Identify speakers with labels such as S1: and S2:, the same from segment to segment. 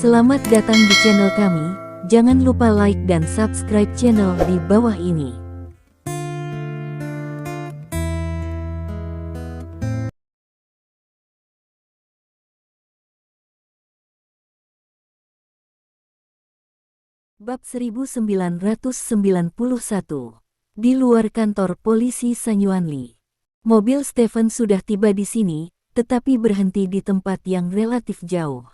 S1: Selamat datang di channel kami, jangan lupa like dan subscribe channel di bawah ini. Bab 1991. Di luar kantor polisi Sanyuanli. Mobil Stephen sudah tiba di sini, tetapi berhenti di tempat yang relatif jauh.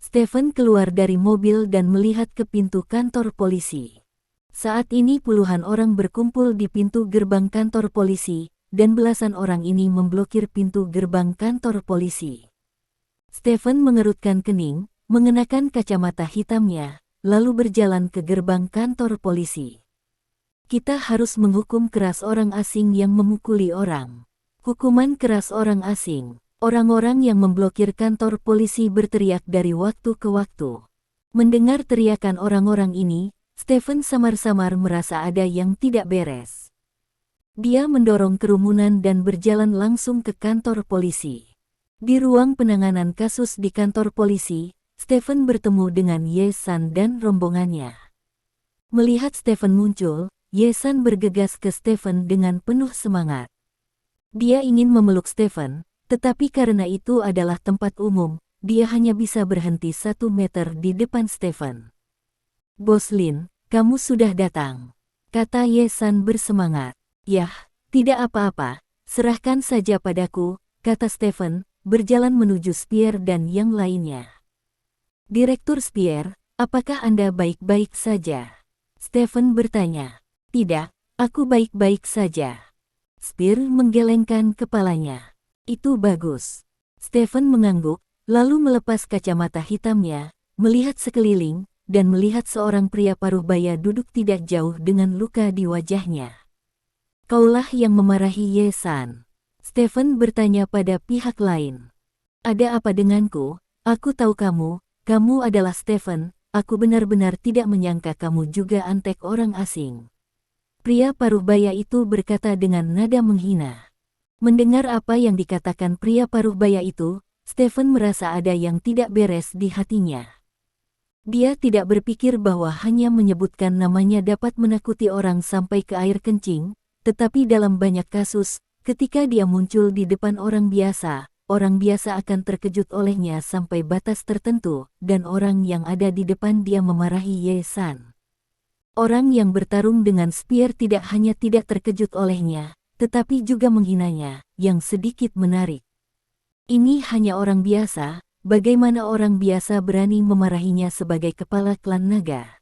S1: Stephen keluar dari mobil dan melihat ke pintu kantor polisi. Saat ini puluhan orang berkumpul di pintu gerbang kantor polisi, dan belasan orang ini memblokir pintu gerbang kantor polisi. Stephen mengerutkan kening, mengenakan kacamata hitamnya, lalu berjalan ke gerbang kantor polisi. Kita harus menghukum keras orang asing yang memukuli orang. Hukuman keras orang asing. Orang-orang yang memblokir kantor polisi berteriak dari waktu ke waktu. Mendengar teriakan orang-orang ini, Stephen samar-samar merasa ada yang tidak beres. Dia mendorong kerumunan dan berjalan langsung ke kantor polisi. Di ruang penanganan kasus di kantor polisi, Stephen bertemu dengan Ye-san dan rombongannya. Melihat Stephen muncul, Ye-san bergegas ke Stephen dengan penuh semangat. Dia ingin memeluk Stephen, tetapi karena itu adalah tempat umum, dia hanya bisa berhenti 1 meter di depan Stephen. "Bos Lin, kamu sudah datang," kata Ye-san bersemangat. "Yah, tidak apa-apa, serahkan saja padaku," kata Stephen, berjalan menuju Spear dan yang lainnya. "Direktur Spear, apakah Anda baik-baik saja?" Stephen bertanya. "Tidak, aku baik-baik saja." Spear menggelengkan kepalanya. "Itu bagus." Stephen mengangguk, lalu melepas kacamata hitamnya, melihat sekeliling, dan melihat seorang pria paruh baya duduk tidak jauh dengan luka di wajahnya. "Kaulah yang memarahi Ye-san?" Stephen bertanya pada pihak lain. "Ada apa denganku? Aku tahu kamu adalah Stephen, aku benar-benar tidak menyangka kamu juga antek orang asing." Pria paruh baya itu berkata dengan nada menghina. Mendengar apa yang dikatakan pria paruh baya itu, Stephen merasa ada yang tidak beres di hatinya. Dia tidak berpikir bahwa hanya menyebutkan namanya dapat menakuti orang sampai ke air kencing, tetapi dalam banyak kasus, ketika dia muncul di depan orang biasa akan terkejut olehnya sampai batas tertentu, dan orang yang ada di depan dia memarahi Ye-san. Orang yang bertarung dengan Spear tidak hanya tidak terkejut olehnya, tetapi juga menghinanya, yang sedikit menarik. Ini hanya orang biasa, bagaimana orang biasa berani memarahinya sebagai kepala klan naga?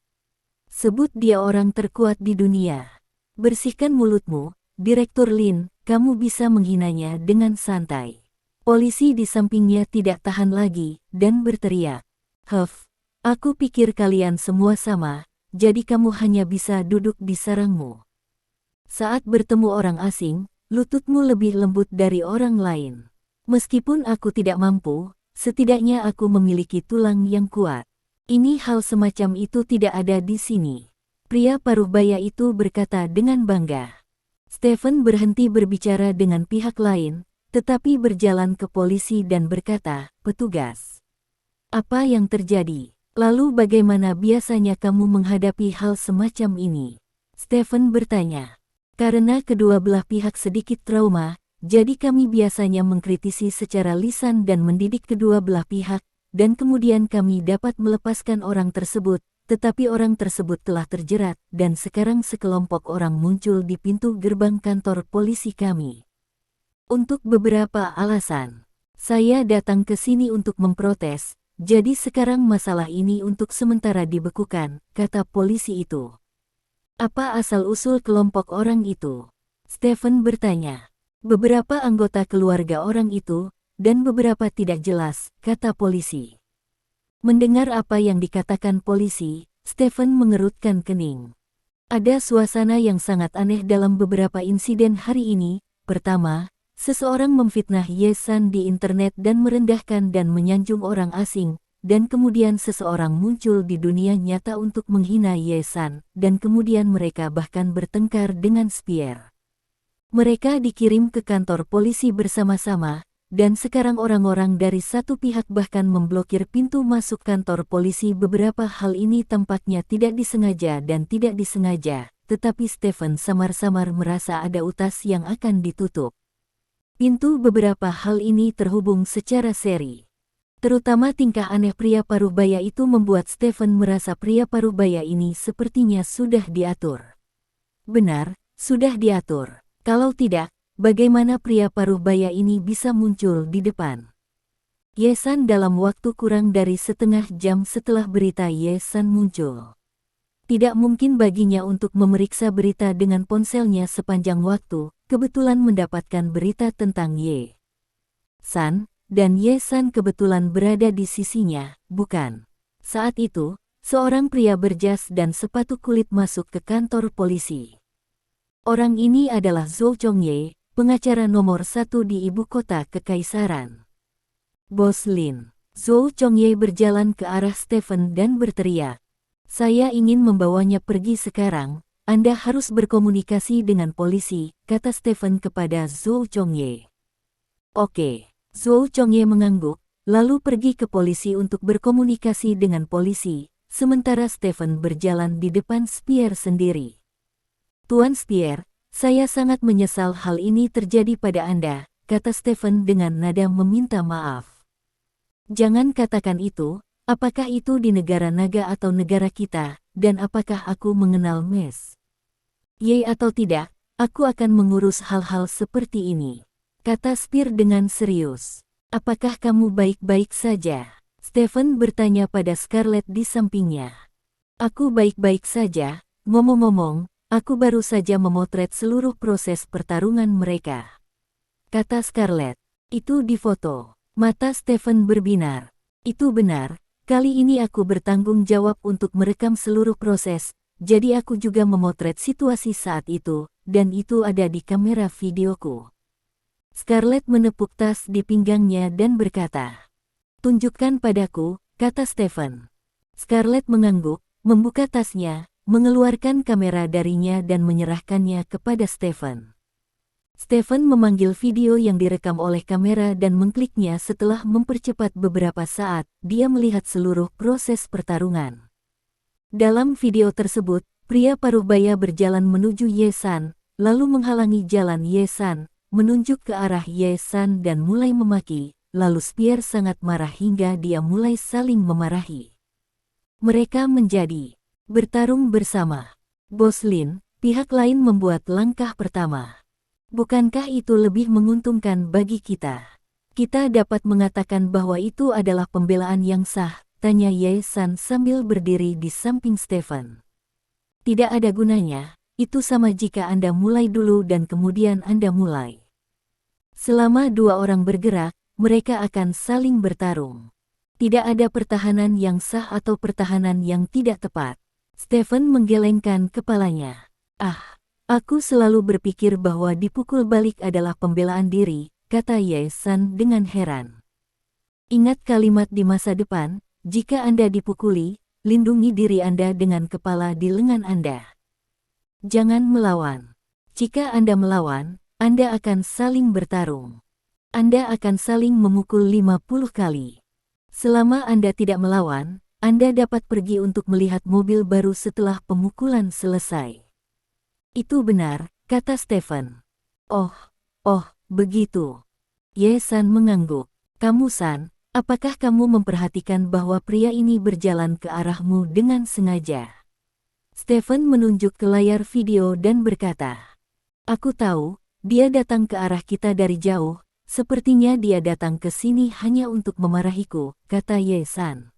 S1: Sebut dia orang terkuat di dunia. Bersihkan mulutmu, Direktur Lin, kamu bisa menghinanya dengan santai. Polisi di sampingnya tidak tahan lagi, dan berteriak. "Huff, aku pikir kalian semua sama, jadi kamu hanya bisa duduk di sarangmu. Saat bertemu orang asing, lututmu lebih lembut dari orang lain. Meskipun aku tidak mampu, setidaknya aku memiliki tulang yang kuat. Ini hal semacam itu tidak ada di sini." Pria paruh baya itu berkata dengan bangga. Stephen berhenti berbicara dengan pihak lain, tetapi berjalan ke polisi dan berkata, "Petugas, apa yang terjadi? Lalu bagaimana biasanya kamu menghadapi hal semacam ini?" Stephen bertanya. "Karena kedua belah pihak sedikit trauma, jadi kami biasanya mengkritisi secara lisan dan mendidik kedua belah pihak, dan kemudian kami dapat melepaskan orang tersebut, tetapi orang tersebut telah terjerat, dan sekarang sekelompok orang muncul di pintu gerbang kantor polisi kami. Untuk beberapa alasan, saya datang ke sini untuk memprotes, jadi sekarang masalah ini untuk sementara dibekukan," kata polisi itu. "Apa asal-usul kelompok orang itu?" Stephen bertanya. "Beberapa anggota keluarga orang itu, dan beberapa tidak jelas," kata polisi. Mendengar apa yang dikatakan polisi, Stephen mengerutkan kening. Ada suasana yang sangat aneh dalam beberapa insiden hari ini. Pertama, seseorang memfitnah Ye-san di internet dan merendahkan dan menyanjung orang asing, dan kemudian seseorang muncul di dunia nyata untuk menghina Ye-san, dan kemudian mereka bahkan bertengkar dengan Spear. Mereka dikirim ke kantor polisi bersama-sama, dan sekarang orang-orang dari satu pihak bahkan memblokir pintu masuk kantor polisi. Beberapa hal ini tampaknya tidak disengaja dan tidak disengaja, tetapi Stephen samar-samar merasa ada utas yang akan ditutup. Pintu beberapa hal ini terhubung secara seri. Terutama tingkah aneh pria parubaya itu membuat Stephen merasa pria parubaya ini sepertinya sudah diatur. Benar, sudah diatur. Kalau tidak, bagaimana pria parubaya ini bisa muncul di depan? Ye-san dalam waktu kurang dari setengah jam setelah berita Ye-san muncul. Tidak mungkin baginya untuk memeriksa berita dengan ponselnya sepanjang waktu, kebetulan mendapatkan berita tentang Ye-san, dan Ye-san kebetulan berada di sisinya, bukan? Saat itu, seorang pria berjas dan sepatu kulit masuk ke kantor polisi. Orang ini adalah Zhou Chongye, pengacara nomor 1 di ibu kota kekaisaran. Bos Lin. Zhou Chongye berjalan ke arah Stephen dan berteriak, "Saya ingin membawanya pergi sekarang, Anda harus berkomunikasi dengan polisi," kata Stephen kepada Zhou Chongye. "Oke." Zhou Chongye mengangguk, lalu pergi ke polisi untuk berkomunikasi dengan polisi, sementara Stephen berjalan di depan Spear sendiri. "Tuan Spear, saya sangat menyesal hal ini terjadi pada Anda," kata Stephen dengan nada meminta maaf. "Jangan katakan itu, apakah itu di negara naga atau negara kita, dan apakah aku mengenal Mes? Ye atau tidak, aku akan mengurus hal-hal seperti ini," kata Spear dengan serius. "Apakah kamu baik-baik saja?" Stephen bertanya pada Scarlett di sampingnya. "Aku baik-baik saja, ngomong-ngomong, aku baru saja memotret seluruh proses pertarungan mereka," kata Scarlett. "Itu di foto." Mata Stephen berbinar. "Itu benar, kali ini aku bertanggung jawab untuk merekam seluruh proses, jadi aku juga memotret situasi saat itu, dan itu ada di kamera videoku." Scarlett menepuk tas di pinggangnya dan berkata, "Tunjukkan padaku," kata Stephen. Scarlett mengangguk, membuka tasnya, mengeluarkan kamera darinya dan menyerahkannya kepada Stephen. Stephen memanggil video yang direkam oleh kamera dan mengkliknya. Setelah mempercepat beberapa saat, dia melihat seluruh proses pertarungan. Dalam video tersebut, pria parubaya berjalan menuju Ye-san, lalu menghalangi jalan Ye-san, menunjuk ke arah Ye-san dan mulai memaki, lalu Spear sangat marah hingga dia mulai saling memarahi. Mereka menjadi bertarung bersama. Bos Lin, pihak lain membuat langkah pertama. "Bukankah itu lebih menguntungkan bagi kita? Kita dapat mengatakan bahwa itu adalah pembelaan yang sah," tanya Ye-san sambil berdiri di samping Stephen. "Tidak ada gunanya, itu sama jika Anda mulai dulu dan kemudian Anda mulai. Selama dua orang bergerak, mereka akan saling bertarung. Tidak ada pertahanan yang sah atau pertahanan yang tidak tepat." Stephen menggelengkan kepalanya. Aku selalu berpikir bahwa dipukul balik adalah pembelaan diri," kata Ye-san dengan heran. "Ingat kalimat di masa depan, jika Anda dipukuli, lindungi diri Anda dengan kepala di lengan Anda. Jangan melawan. Jika Anda melawan, Anda akan saling bertarung. Anda akan saling memukul 50 kali. Selama Anda tidak melawan, Anda dapat pergi untuk melihat mobil baru setelah pemukulan selesai." "Itu benar," kata Stephen. Oh, begitu." Ye-san mengangguk. "Kamu San, apakah kamu memperhatikan bahwa pria ini berjalan ke arahmu dengan sengaja?" Stephen menunjuk ke layar video dan berkata, "Aku tahu, dia datang ke arah kita dari jauh, sepertinya dia datang ke sini hanya untuk memarahiku," kata Ye-san.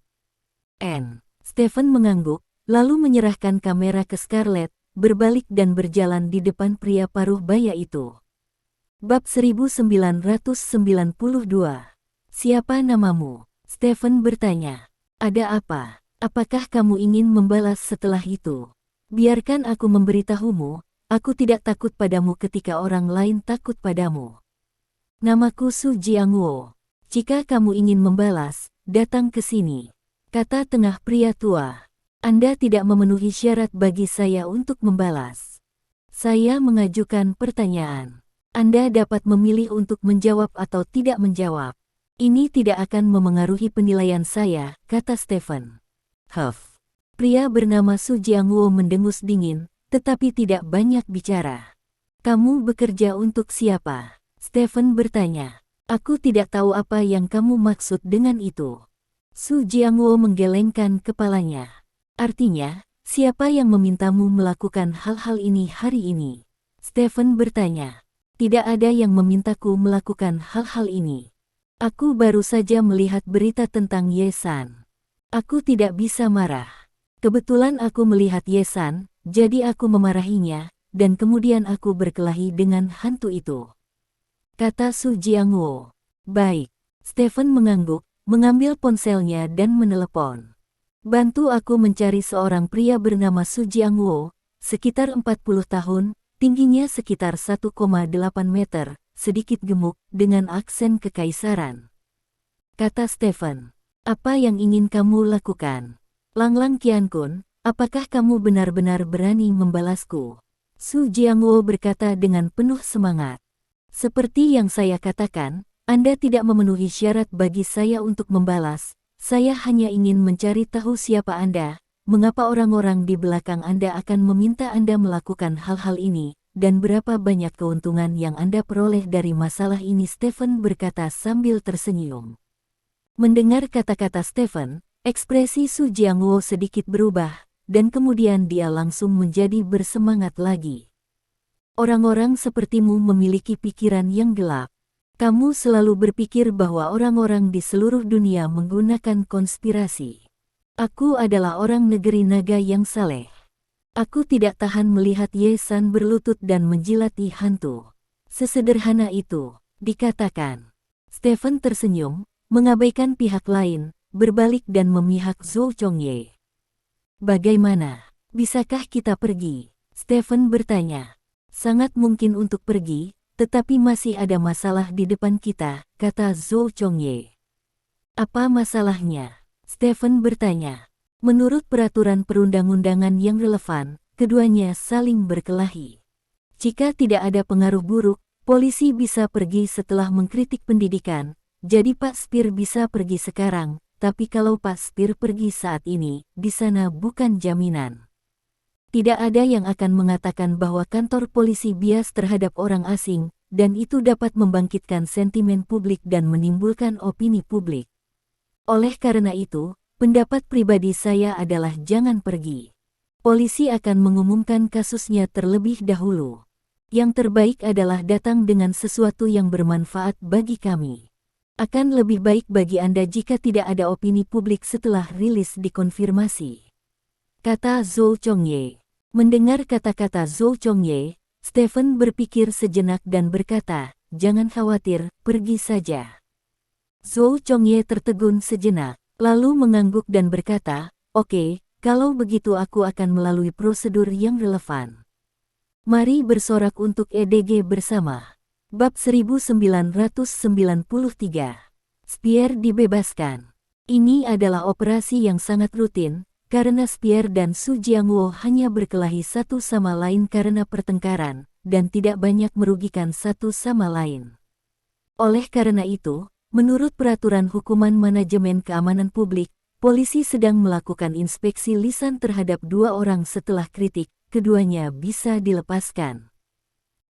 S1: Stephen mengangguk, lalu menyerahkan kamera ke Scarlett, berbalik dan berjalan di depan pria parubaya itu. Bab 1992. "Siapa namamu?" Stephen bertanya. "Ada apa? Apakah kamu ingin membalas setelah itu?" "Biarkan aku memberitahumu, aku tidak takut padamu ketika orang lain takut padamu. Namaku Su Jiangwo. Jika kamu ingin membalas, datang ke sini," kata tengah pria tua. "Anda tidak memenuhi syarat bagi saya untuk membalas. Saya mengajukan pertanyaan. Anda dapat memilih untuk menjawab atau tidak menjawab. Ini tidak akan memengaruhi penilaian saya, kata Stephen. Huff. Pria bernama Su Jiangwo mendengus dingin, tetapi tidak banyak bicara. Kamu bekerja untuk siapa? Stephen bertanya. Aku tidak tahu apa yang kamu maksud dengan itu. Su Jiangwo menggelengkan kepalanya. Artinya, siapa yang memintamu melakukan hal-hal ini hari ini? Stephen bertanya. Tidak ada yang memintaku melakukan hal-hal ini. Aku baru saja melihat berita tentang Ye-san. Aku tidak bisa marah. Kebetulan aku melihat Ye-san, jadi aku memarahinya, dan kemudian aku berkelahi dengan hantu itu. Kata Su Jiangwo. Baik. Stephen mengangguk, mengambil ponselnya dan menelepon. Bantu aku mencari seorang pria bernama Su Jiangwo, sekitar 40 tahun, tingginya sekitar 1,8 meter, sedikit gemuk, dengan aksen kekaisaran. Kata Stephen. Apa yang ingin kamu lakukan? Langlang Qiankun, apakah kamu benar-benar berani membalasku? Su Jiangwo berkata dengan penuh semangat. Seperti yang saya katakan, Anda tidak memenuhi syarat bagi saya untuk membalas. Saya hanya ingin mencari tahu siapa Anda, mengapa orang-orang di belakang Anda akan meminta Anda melakukan hal-hal ini, dan berapa banyak keuntungan yang Anda peroleh dari masalah ini, Stephen berkata sambil tersenyum. Mendengar kata-kata Stephen, ekspresi Su Jiangwo sedikit berubah, dan kemudian dia langsung menjadi bersemangat lagi. Orang-orang sepertimu memiliki pikiran yang gelap. Kamu selalu berpikir bahwa orang-orang di seluruh dunia menggunakan konspirasi. Aku adalah orang negeri naga yang saleh. Aku tidak tahan melihat Ye-san berlutut dan menjilati hantu. Sesederhana itu, dikatakan. Stephen tersenyum, mengabaikan pihak lain, berbalik dan memihak Zhou Chongye. Bagaimana? Bisakah kita pergi? Stephen bertanya. Sangat mungkin untuk pergi, tetapi masih ada masalah di depan kita, kata Zhou Chongye. Apa masalahnya? Stephen bertanya. Menurut peraturan perundang-undangan yang relevan, keduanya saling berkelahi. Jika tidak ada pengaruh buruk, polisi bisa pergi setelah mengkritik pendidikan, jadi Pak Spear bisa pergi sekarang, tapi kalau Pak Spear pergi saat ini, di sana bukan jaminan. Tidak ada yang akan mengatakan bahwa kantor polisi bias terhadap orang asing, dan itu dapat membangkitkan sentimen publik dan menimbulkan opini publik. Oleh karena itu, pendapat pribadi saya adalah jangan pergi. Polisi akan mengumumkan kasusnya terlebih dahulu. Yang terbaik adalah datang dengan sesuatu yang bermanfaat bagi kami. Akan lebih baik bagi Anda jika tidak ada opini publik setelah rilis dikonfirmasi. Kata Zhou Chongye. Mendengar kata-kata Zhou Chongye, Stephen berpikir sejenak dan berkata, jangan khawatir, pergi saja. Zhou Chongye tertegun sejenak, lalu mengangguk dan berkata, oke, kalau begitu aku akan melalui prosedur yang relevan. Mari bersorak untuk EDG bersama. Bab 1993. Spear dibebaskan. Ini adalah operasi yang sangat rutin, karena Spear dan Su Jiangwo hanya berkelahi satu sama lain karena pertengkaran, dan tidak banyak merugikan satu sama lain. Oleh karena itu, menurut peraturan hukuman manajemen keamanan publik, polisi sedang melakukan inspeksi lisan terhadap dua orang setelah kritik, keduanya bisa dilepaskan.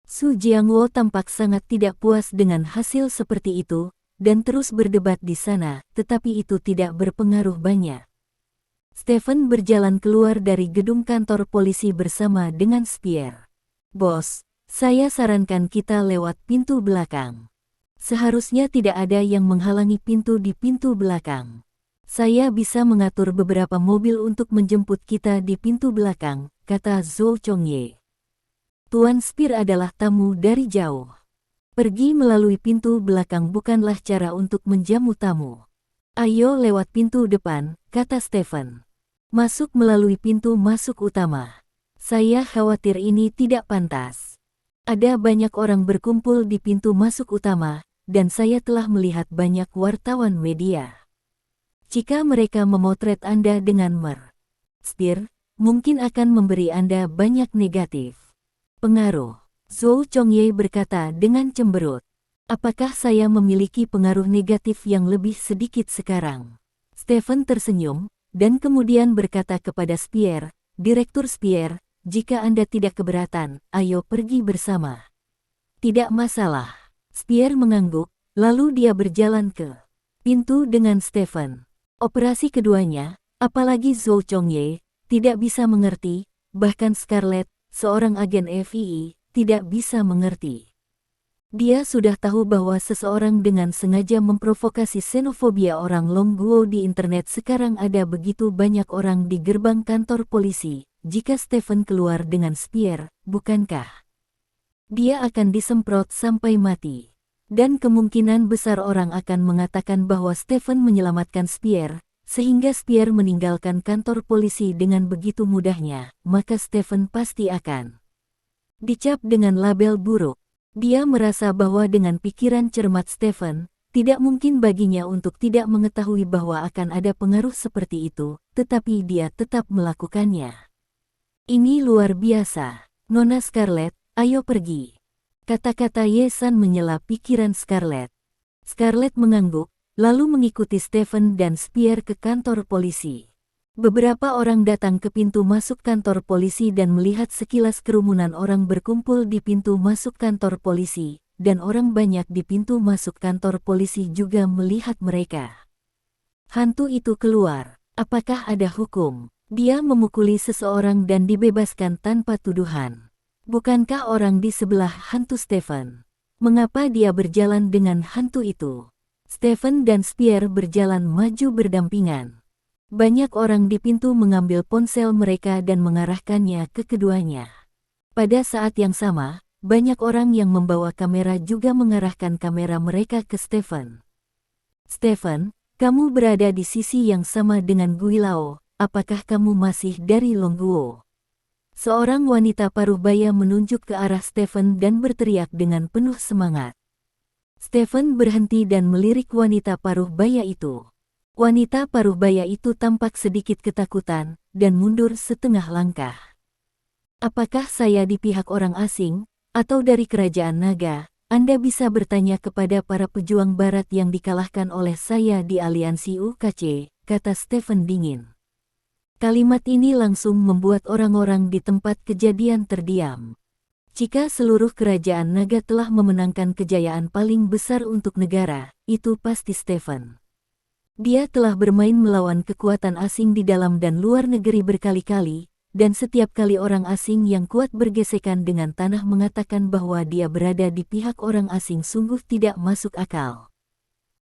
S1: Su Jiangwo tampak sangat tidak puas dengan hasil seperti itu, dan terus berdebat di sana, tetapi itu tidak berpengaruh banyak. Stephen berjalan keluar dari gedung kantor polisi bersama dengan Spear. Bos, saya sarankan kita lewat pintu belakang. Seharusnya tidak ada yang menghalangi pintu di pintu belakang. Saya bisa mengatur beberapa mobil untuk menjemput kita di pintu belakang, kata Zhou Chongye. Tuan Spear adalah tamu dari jauh. Pergi melalui pintu belakang bukanlah cara untuk menjamu tamu. Ayo lewat pintu depan, kata Stephen. Masuk melalui pintu masuk utama. Saya khawatir ini tidak pantas. Ada banyak orang berkumpul di pintu masuk utama, dan saya telah melihat banyak wartawan media. Jika mereka memotret Anda dengan Spear, mungkin akan memberi Anda banyak negatif pengaruh. Zhou Chongye berkata dengan cemberut. Apakah saya memiliki pengaruh negatif yang lebih sedikit sekarang? Stephen tersenyum, dan kemudian berkata kepada Spear, Direktur Spear, jika Anda tidak keberatan, ayo pergi bersama. Tidak masalah. Spear mengangguk, lalu dia berjalan ke pintu dengan Stephen. Operasi keduanya, apalagi Zhou Chongye, tidak bisa mengerti, bahkan Scarlett, seorang agen FBI, tidak bisa mengerti. Dia sudah tahu bahwa seseorang dengan sengaja memprovokasi xenofobia orang Longguo di internet. Sekarang ada begitu banyak orang di gerbang kantor polisi. Jika Stephen keluar dengan Spear, bukankah dia akan disemprot sampai mati? Dan kemungkinan besar orang akan mengatakan bahwa Stephen menyelamatkan Spear, sehingga Spear meninggalkan kantor polisi dengan begitu mudahnya, maka Stephen pasti akan dicap dengan label buruk. Dia merasa bahwa dengan pikiran cermat Stephen, tidak mungkin baginya untuk tidak mengetahui bahwa akan ada pengaruh seperti itu, tetapi dia tetap melakukannya. Ini luar biasa. Nona Scarlett, ayo pergi. Kata-kata Ye San menyela pikiran Scarlett. Scarlett mengangguk, lalu mengikuti Stephen dan Spear ke kantor polisi. Beberapa orang datang ke pintu masuk kantor polisi dan melihat sekilas kerumunan orang berkumpul di pintu masuk kantor polisi, dan orang banyak di pintu masuk kantor polisi juga melihat mereka. Hantu itu keluar. Apakah ada hukum? Dia memukuli seseorang dan dibebaskan tanpa tuduhan. Bukankah orang di sebelah hantu Stephen? Mengapa dia berjalan dengan hantu itu? Stephen dan Spear berjalan maju berdampingan. Banyak orang di pintu mengambil ponsel mereka dan mengarahkannya ke keduanya. Pada saat yang sama, banyak orang yang membawa kamera juga mengarahkan kamera mereka ke Stephen. Stephen, kamu berada di sisi yang sama dengan Guilao, apakah kamu masih dari Longguo? Seorang wanita paruh baya menunjuk ke arah Stephen dan berteriak dengan penuh semangat. Stephen berhenti dan melirik wanita paruh baya itu. Wanita paruh baya itu tampak sedikit ketakutan, dan mundur setengah langkah. Apakah saya di pihak orang asing, atau dari kerajaan naga? Anda bisa bertanya kepada para pejuang barat yang dikalahkan oleh saya di aliansi UKC, kata Stephen dingin. Kalimat ini langsung membuat orang-orang di tempat kejadian terdiam. Jika seluruh kerajaan naga telah memenangkan kejayaan paling besar untuk negara, itu pasti Stephen. Dia telah bermain melawan kekuatan asing di dalam dan luar negeri berkali-kali, dan setiap kali orang asing yang kuat bergesekan dengan tanah mengatakan bahwa dia berada di pihak orang asing sungguh tidak masuk akal.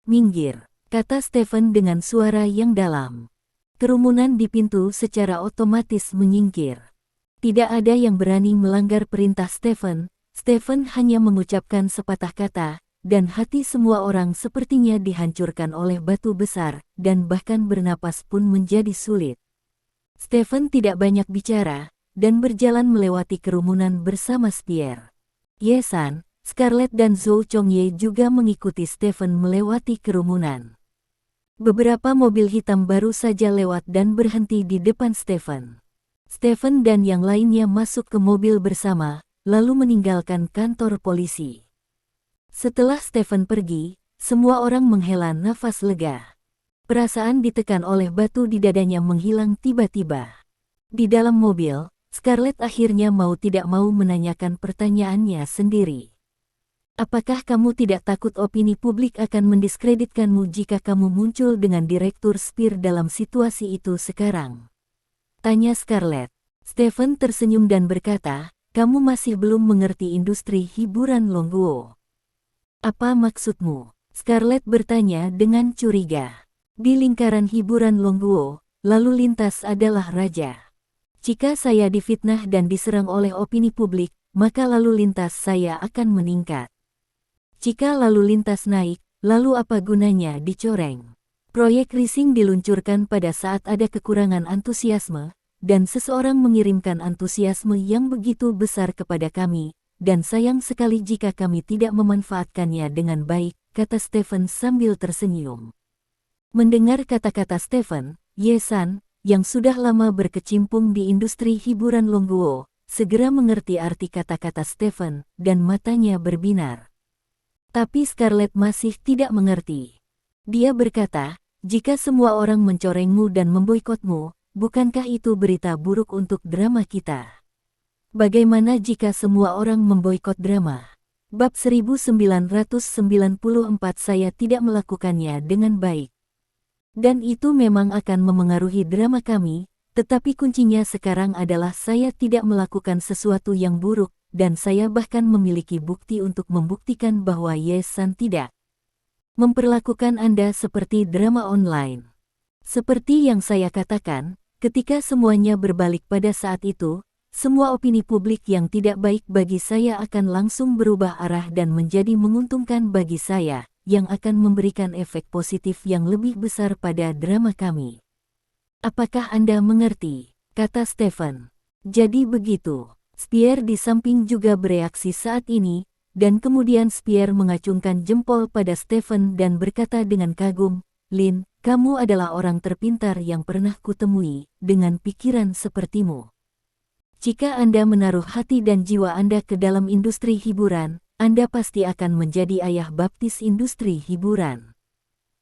S1: Minggir, kata Stephen dengan suara yang dalam. Kerumunan di pintu secara otomatis menyingkir. Tidak ada yang berani melanggar perintah Stephen. Stephen hanya mengucapkan sepatah kata, dan hati semua orang sepertinya dihancurkan oleh batu besar, dan bahkan bernapas pun menjadi sulit. Stephen tidak banyak bicara, dan berjalan melewati kerumunan bersama Spear. Ye San, Scarlett dan Zhou Chongye juga mengikuti Stephen melewati kerumunan. Beberapa mobil hitam baru saja lewat dan berhenti di depan Stephen. Stephen dan yang lainnya masuk ke mobil bersama, lalu meninggalkan kantor polisi. Setelah Stephen pergi, semua orang menghela nafas lega. Perasaan ditekan oleh batu di dadanya menghilang tiba-tiba. Di dalam mobil, Scarlett akhirnya mau tidak mau menanyakan pertanyaannya sendiri. Apakah kamu tidak takut opini publik akan mendiskreditkanmu jika kamu muncul dengan Direktur Spear dalam situasi itu sekarang? Tanya Scarlett. Stephen tersenyum dan berkata, kamu masih belum mengerti industri hiburan Longguo. Apa maksudmu? Scarlett bertanya dengan curiga. Di lingkaran hiburan Longguo, lalu lintas adalah raja. Jika saya difitnah dan diserang oleh opini publik, maka lalu lintas saya akan meningkat. Jika lalu lintas naik, lalu apa gunanya dicoreng? Proyek Rising diluncurkan pada saat ada kekurangan antusiasme, dan seseorang mengirimkan antusiasme yang begitu besar kepada kami, dan sayang sekali jika kami tidak memanfaatkannya dengan baik, kata Stephen sambil tersenyum. Mendengar kata-kata Stephen, Ye San, yang sudah lama berkecimpung di industri hiburan Longguo, segera mengerti arti kata-kata Stephen, dan matanya berbinar. Tapi Scarlett masih tidak mengerti. Dia berkata, jika semua orang mencorengmu dan memboikotmu, bukankah itu berita buruk untuk drama kita? Bagaimana jika semua orang memboikot drama? Bab 1994 saya tidak melakukannya dengan baik. Dan itu memang akan memengaruhi drama kami, tetapi kuncinya sekarang adalah saya tidak melakukan sesuatu yang buruk, dan saya bahkan memiliki bukti untuk membuktikan bahwa Ye-san tidak memperlakukan Anda seperti drama online. Seperti yang saya katakan, ketika semuanya berbalik pada saat itu, semua opini publik yang tidak baik bagi saya akan langsung berubah arah dan menjadi menguntungkan bagi saya, yang akan memberikan efek positif yang lebih besar pada drama kami. Apakah Anda mengerti? Kata Stephen. Jadi begitu. Spear di samping juga bereaksi saat ini, dan kemudian Spear mengacungkan jempol pada Stephen dan berkata dengan kagum, Lin, kamu adalah orang terpintar yang pernah kutemui, dengan pikiran sepertimu. Jika Anda menaruh hati dan jiwa Anda ke dalam industri hiburan, Anda pasti akan menjadi ayah baptis industri hiburan.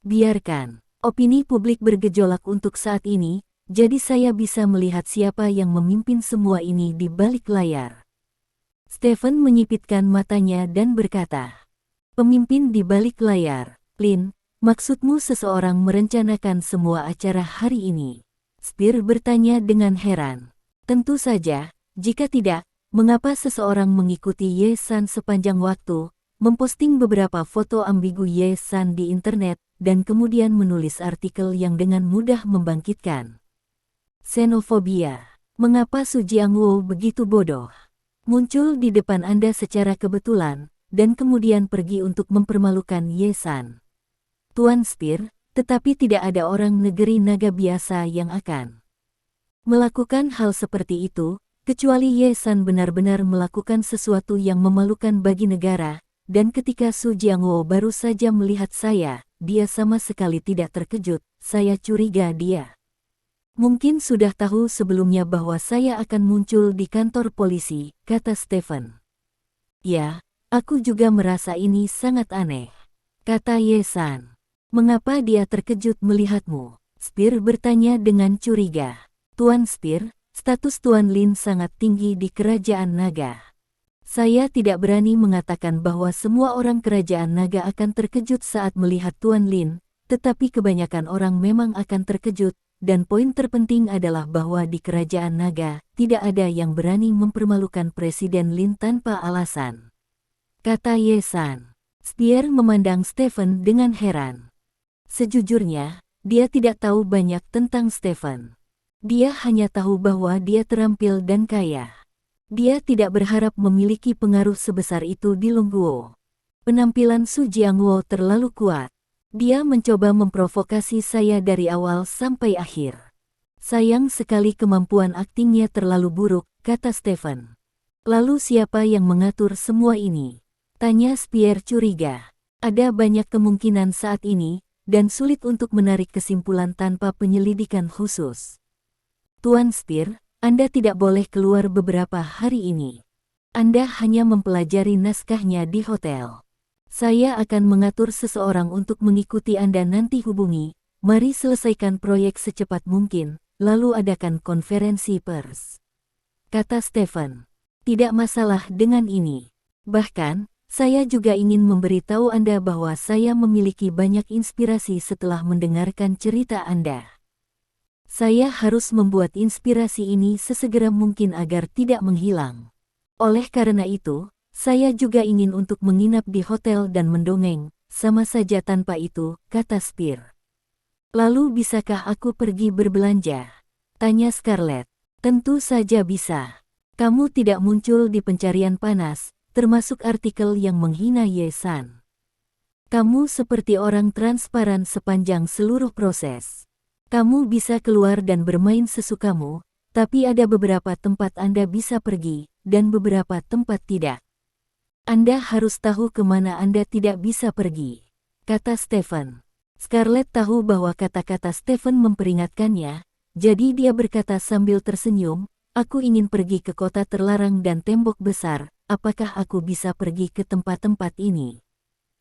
S1: Biarkan opini publik bergejolak untuk saat ini, jadi saya bisa melihat siapa yang memimpin semua ini di balik layar. Stephen menyipitkan matanya dan berkata, pemimpin di balik layar, Lin, maksudmu seseorang merencanakan semua acara hari ini? Spear bertanya dengan heran. Tentu saja, jika tidak, mengapa seseorang mengikuti Ye-san sepanjang waktu, memposting beberapa foto ambigu Ye-san di internet, dan kemudian menulis artikel yang dengan mudah membangkitkan xenofobia? Mengapa Su Jiangwo begitu bodoh? Muncul di depan Anda secara kebetulan, dan kemudian pergi untuk mempermalukan Ye-san. Tuan Spear, tetapi tidak ada orang negeri naga biasa yang akan melakukan hal seperti itu, kecuali Ye-san benar-benar melakukan sesuatu yang memalukan bagi negara, dan ketika Su Jiangwo baru saja melihat saya, dia sama sekali tidak terkejut, saya curiga dia mungkin sudah tahu sebelumnya bahwa saya akan muncul di kantor polisi, kata Stephen. Ya, aku juga merasa ini sangat aneh, kata Ye-san. Mengapa dia terkejut melihatmu? Spear bertanya dengan curiga. Tuan Spear, status Tuan Lin sangat tinggi di kerajaan naga. Saya tidak berani mengatakan bahwa semua orang kerajaan naga akan terkejut saat melihat Tuan Lin, tetapi kebanyakan orang memang akan terkejut, dan poin terpenting adalah bahwa di kerajaan naga, tidak ada yang berani mempermalukan Presiden Lin tanpa alasan, kata Ye-san. Spear memandang Stephen dengan heran. Sejujurnya, dia tidak tahu banyak tentang Stephen. Dia hanya tahu bahwa dia terampil dan kaya. Dia tidak berharap memiliki pengaruh sebesar itu di Longguo. Penampilan Su Jiangwo terlalu kuat. Dia mencoba memprovokasi saya dari awal sampai akhir. Sayang sekali kemampuan aktingnya terlalu buruk, kata Stephen. Lalu siapa yang mengatur semua ini? Tanya Spear curiga. Ada banyak kemungkinan saat ini, dan sulit untuk menarik kesimpulan tanpa penyelidikan khusus. Tuan Spear, Anda tidak boleh keluar beberapa hari ini. Anda hanya mempelajari naskahnya di hotel. Saya akan mengatur seseorang untuk mengikuti Anda nanti hubungi, mari selesaikan proyek secepat mungkin, lalu adakan konferensi pers. Kata Stephen. Tidak masalah dengan ini. Bahkan, saya juga ingin memberitahu Anda bahwa saya memiliki banyak inspirasi setelah mendengarkan cerita Anda. Saya harus membuat inspirasi ini sesegera mungkin agar tidak menghilang. Oleh karena itu, saya juga ingin untuk menginap di hotel dan mendongeng, sama saja tanpa itu, kata Spear. Lalu bisakah aku pergi berbelanja? Tanya Scarlett. Tentu saja bisa. Kamu tidak muncul di pencarian panas, termasuk artikel yang menghina Ye-san. Kamu seperti orang transparan sepanjang seluruh proses. Kamu bisa keluar dan bermain sesukamu, tapi ada beberapa tempat Anda bisa pergi, dan beberapa tempat tidak. Anda harus tahu kemana Anda tidak bisa pergi, kata Stephen. Scarlett tahu bahwa kata-kata Stephen memperingatkannya, jadi dia berkata sambil tersenyum, Aku ingin pergi ke kota terlarang dan tembok besar, apakah aku bisa pergi ke tempat-tempat ini?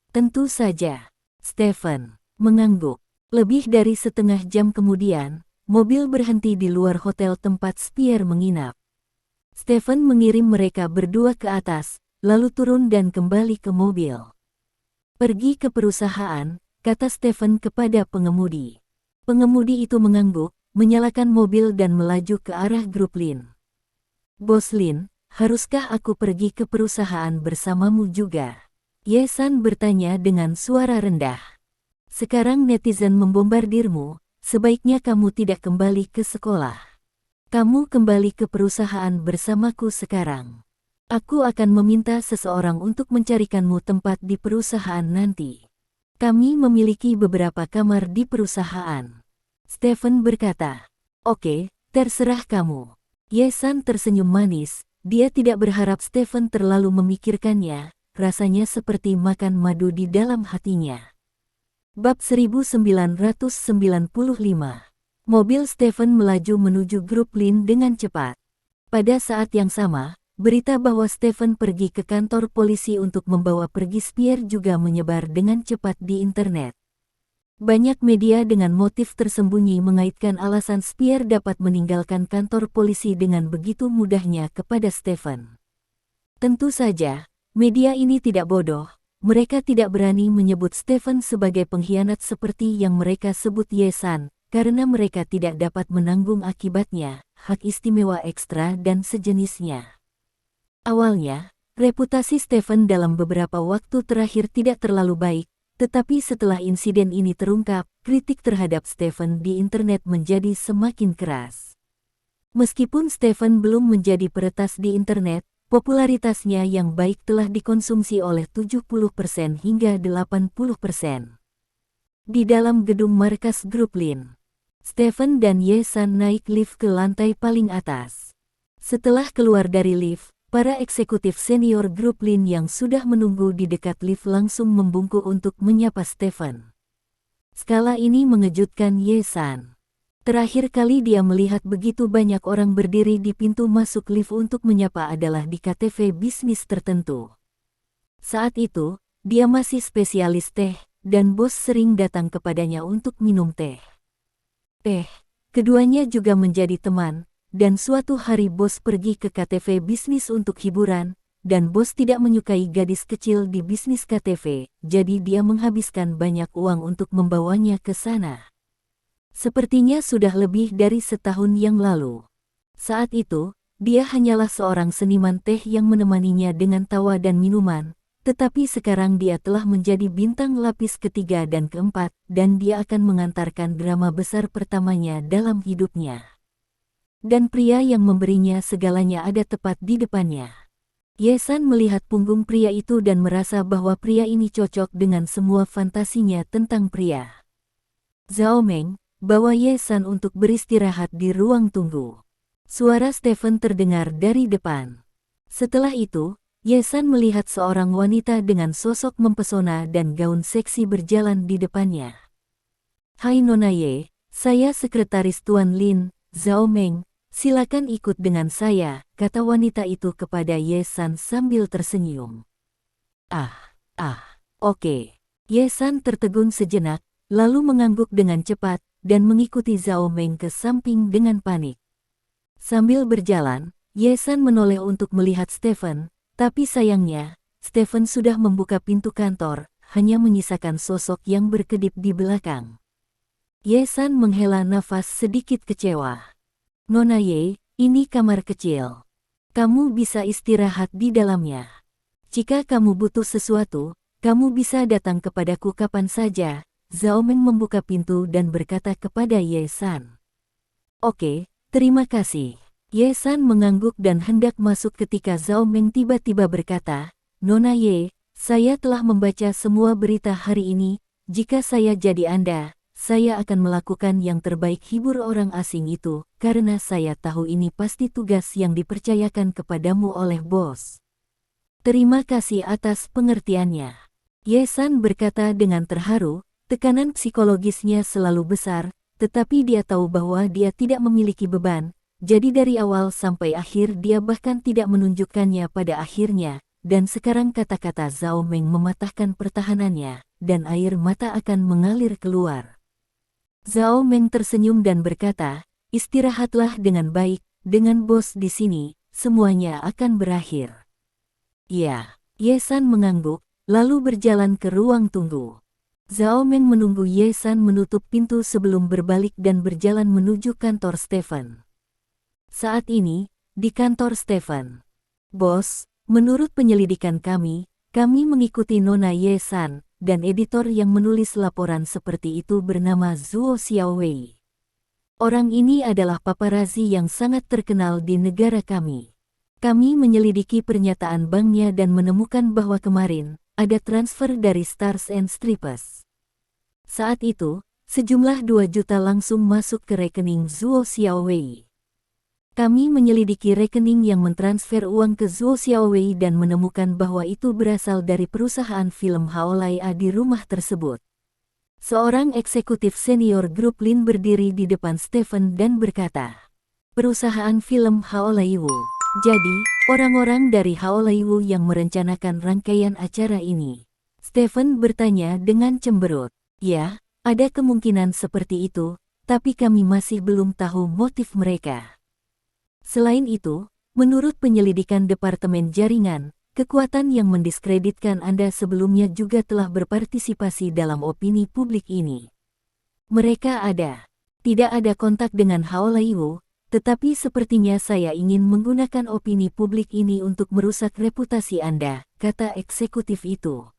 S1: Tentu saja. Stephen mengangguk. Lebih dari setengah jam kemudian, mobil berhenti di luar hotel tempat Spear menginap. Stephen mengirim mereka berdua ke atas, lalu turun dan kembali ke mobil. Pergi ke perusahaan, kata Stephen kepada pengemudi. Pengemudi itu mengangguk, menyalakan mobil dan melaju ke arah grup Lin. Bos Lin, haruskah aku pergi ke perusahaan bersamamu juga? Ye San bertanya dengan suara rendah. Sekarang netizen membombardirmu, sebaiknya kamu tidak kembali ke sekolah. Kamu kembali ke perusahaan bersamaku sekarang. Aku akan meminta seseorang untuk mencarikanmu tempat di perusahaan nanti. Kami memiliki beberapa kamar di perusahaan. Stephen berkata, "Oke, terserah kamu." Ye San tersenyum manis, dia tidak berharap Stephen terlalu memikirkannya, rasanya seperti makan madu di dalam hatinya. Bab 1995. Mobil Stephen melaju menuju grup Lin dengan cepat. Pada saat yang sama, berita bahwa Stephen pergi ke kantor polisi untuk membawa pergi Spear juga menyebar dengan cepat di internet. Banyak media dengan motif tersembunyi mengaitkan alasan Spear dapat meninggalkan kantor polisi dengan begitu mudahnya kepada Stephen. Tentu saja, media ini tidak bodoh. Mereka tidak berani menyebut Stephen sebagai pengkhianat seperti yang mereka sebut Ye San, karena mereka tidak dapat menanggung akibatnya, hak istimewa ekstra dan sejenisnya. Awalnya, reputasi Stephen dalam beberapa waktu terakhir tidak terlalu baik, tetapi setelah insiden ini terungkap, kritik terhadap Stephen di internet menjadi semakin keras. Meskipun Stephen belum menjadi peretas di internet, popularitasnya yang baik telah dikonsumsi oleh 70% hingga 80%. Di dalam gedung markas grup Lin, Stephen dan Ye San naik lift ke lantai paling atas. Setelah keluar dari lift, para eksekutif senior grup Lin yang sudah menunggu di dekat lift langsung membungkuk untuk menyapa Stephen. Skala ini mengejutkan Ye San. Terakhir kali dia melihat begitu banyak orang berdiri di pintu masuk lift untuk menyapa adalah di KTV bisnis tertentu. Saat itu, dia masih spesialis teh, dan bos sering datang kepadanya untuk minum teh. Keduanya juga menjadi teman, dan suatu hari bos pergi ke KTV bisnis untuk hiburan, dan bos tidak menyukai gadis kecil di bisnis KTV, jadi dia menghabiskan banyak uang untuk membawanya ke sana. Sepertinya sudah lebih dari setahun yang lalu. Saat itu, dia hanyalah seorang seniman teh yang menemaninya dengan tawa dan minuman, tetapi sekarang dia telah menjadi bintang lapis ketiga dan keempat, dan dia akan mengantarkan drama besar pertamanya dalam hidupnya. Dan pria yang memberinya segalanya ada tepat di depannya. Ye San melihat punggung pria itu dan merasa bahwa pria ini cocok dengan semua fantasinya tentang pria. Zhao Meng, bawa Ye San untuk beristirahat di ruang tunggu. Suara Stephen terdengar dari depan. Setelah itu, Ye San melihat seorang wanita dengan sosok mempesona dan gaun seksi berjalan di depannya. "Hai Nona Ye, saya sekretaris Tuan Lin, Zhao Meng, silakan ikut dengan saya," kata wanita itu kepada Ye San sambil tersenyum. Oke. Ye San tertegun sejenak, lalu mengangguk dengan cepat, dan mengikuti Zhao Meng ke samping dengan panik. Sambil berjalan, Ye San menoleh untuk melihat Stephen, tapi sayangnya, Stephen sudah membuka pintu kantor, hanya menyisakan sosok yang berkedip di belakang. Ye San menghela nafas sedikit kecewa. "Nona Ye, ini kamar kecil. Kamu bisa istirahat di dalamnya. Jika kamu butuh sesuatu, kamu bisa datang kepadaku kapan saja." Zhao Meng membuka pintu dan berkata kepada Ye San. "Oke, terima kasih." Ye San mengangguk dan hendak masuk ketika Zhao Meng tiba-tiba berkata, "Nona Ye, saya telah membaca semua berita hari ini. Jika saya jadi Anda, saya akan melakukan yang terbaik hibur orang asing itu, karena saya tahu ini pasti tugas yang dipercayakan kepadamu oleh bos. Terima kasih atas pengertiannya." Ye San berkata dengan terharu, tekanan psikologisnya selalu besar, tetapi dia tahu bahwa dia tidak memiliki beban, jadi dari awal sampai akhir dia bahkan tidak menunjukkannya pada akhirnya, dan sekarang kata-kata Zhao Meng mematahkan pertahanannya, dan air mata akan mengalir keluar. Zhao Meng tersenyum dan berkata, istirahatlah dengan baik, dengan bos di sini, semuanya akan berakhir. Ya, Ye San mengangguk, lalu berjalan ke ruang tunggu. Zhao Meng menunggu Ye San menutup pintu sebelum berbalik dan berjalan menuju kantor Stephen. Saat ini, di kantor Stephen. Bos, menurut penyelidikan kami mengikuti Nona Ye San, dan editor yang menulis laporan seperti itu bernama Zhuo Xiaowei. Orang ini adalah paparazzi yang sangat terkenal di negara kami. Kami menyelidiki pernyataan banknya dan menemukan bahwa kemarin ada transfer dari Stars and Stripes. Saat itu, sejumlah 2 juta langsung masuk ke rekening Zhuo Xiaowei. Kami menyelidiki rekening yang mentransfer uang ke Zhuo Xiaowei dan menemukan bahwa itu berasal dari perusahaan film Haolaya di rumah tersebut. Seorang eksekutif senior grup Lin berdiri di depan Stephen dan berkata, perusahaan film Haolaya. Jadi, orang-orang dari Haolaya yang merencanakan rangkaian acara ini. Stephen bertanya dengan cemberut. Ya, ada kemungkinan seperti itu, tapi kami masih belum tahu motif mereka. Selain itu, menurut penyelidikan Departemen Jaringan, kekuatan yang mendiskreditkan Anda sebelumnya juga telah berpartisipasi dalam opini publik ini. Mereka tidak ada kontak dengan Haolaya, tetapi sepertinya saya ingin menggunakan opini publik ini untuk merusak reputasi Anda, kata eksekutif itu.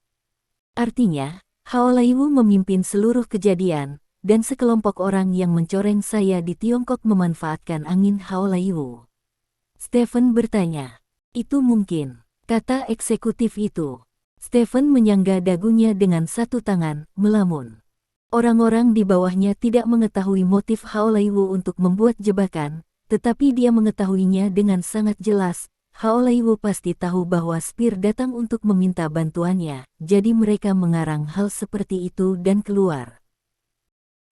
S1: Artinya, Haolaya memimpin seluruh kejadian, dan sekelompok orang yang mencoreng saya di Tiongkok memanfaatkan angin Haolaya. Stephen bertanya, itu mungkin, kata eksekutif itu. Stephen menyangga dagunya dengan satu tangan, melamun. Orang-orang di bawahnya tidak mengetahui motif Haolaya untuk membuat jebakan, tetapi dia mengetahuinya dengan sangat jelas. Haolaya pasti tahu bahwa Spear datang untuk meminta bantuannya, jadi mereka mengarang hal seperti itu dan keluar.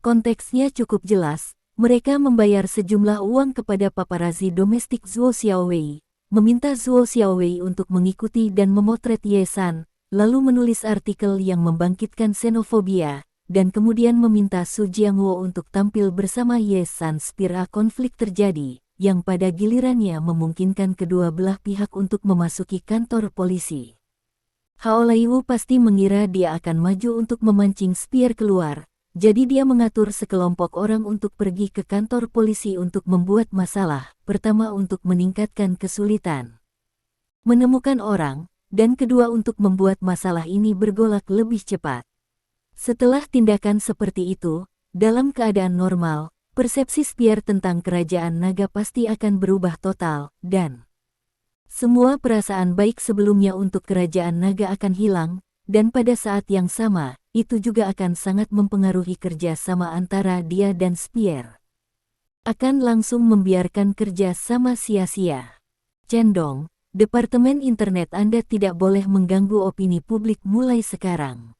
S1: Konteksnya cukup jelas, mereka membayar sejumlah uang kepada paparazzi domestik Zhuo Xiaowei, meminta Zhuo Xiaowei untuk mengikuti dan memotret Ye San, lalu menulis artikel yang membangkitkan xenofobia, dan kemudian meminta Su Jiangwo untuk tampil bersama Ye San. Spira konflik terjadi, yang pada gilirannya memungkinkan kedua belah pihak untuk memasuki kantor polisi. Haolaya pasti mengira dia akan maju untuk memancing Spear keluar, jadi dia mengatur sekelompok orang untuk pergi ke kantor polisi untuk membuat masalah, pertama untuk meningkatkan kesulitan menemukan orang, dan kedua untuk membuat masalah ini bergolak lebih cepat. Setelah tindakan seperti itu, dalam keadaan normal, persepsi Spear tentang kerajaan naga pasti akan berubah total, dan semua perasaan baik sebelumnya untuk kerajaan naga akan hilang, dan pada saat yang sama, itu juga akan sangat mempengaruhi kerja sama antara dia dan Spear. Akan langsung membiarkan kerja sama sia-sia. Cendong, Departemen Internet Anda tidak boleh mengganggu opini publik mulai sekarang.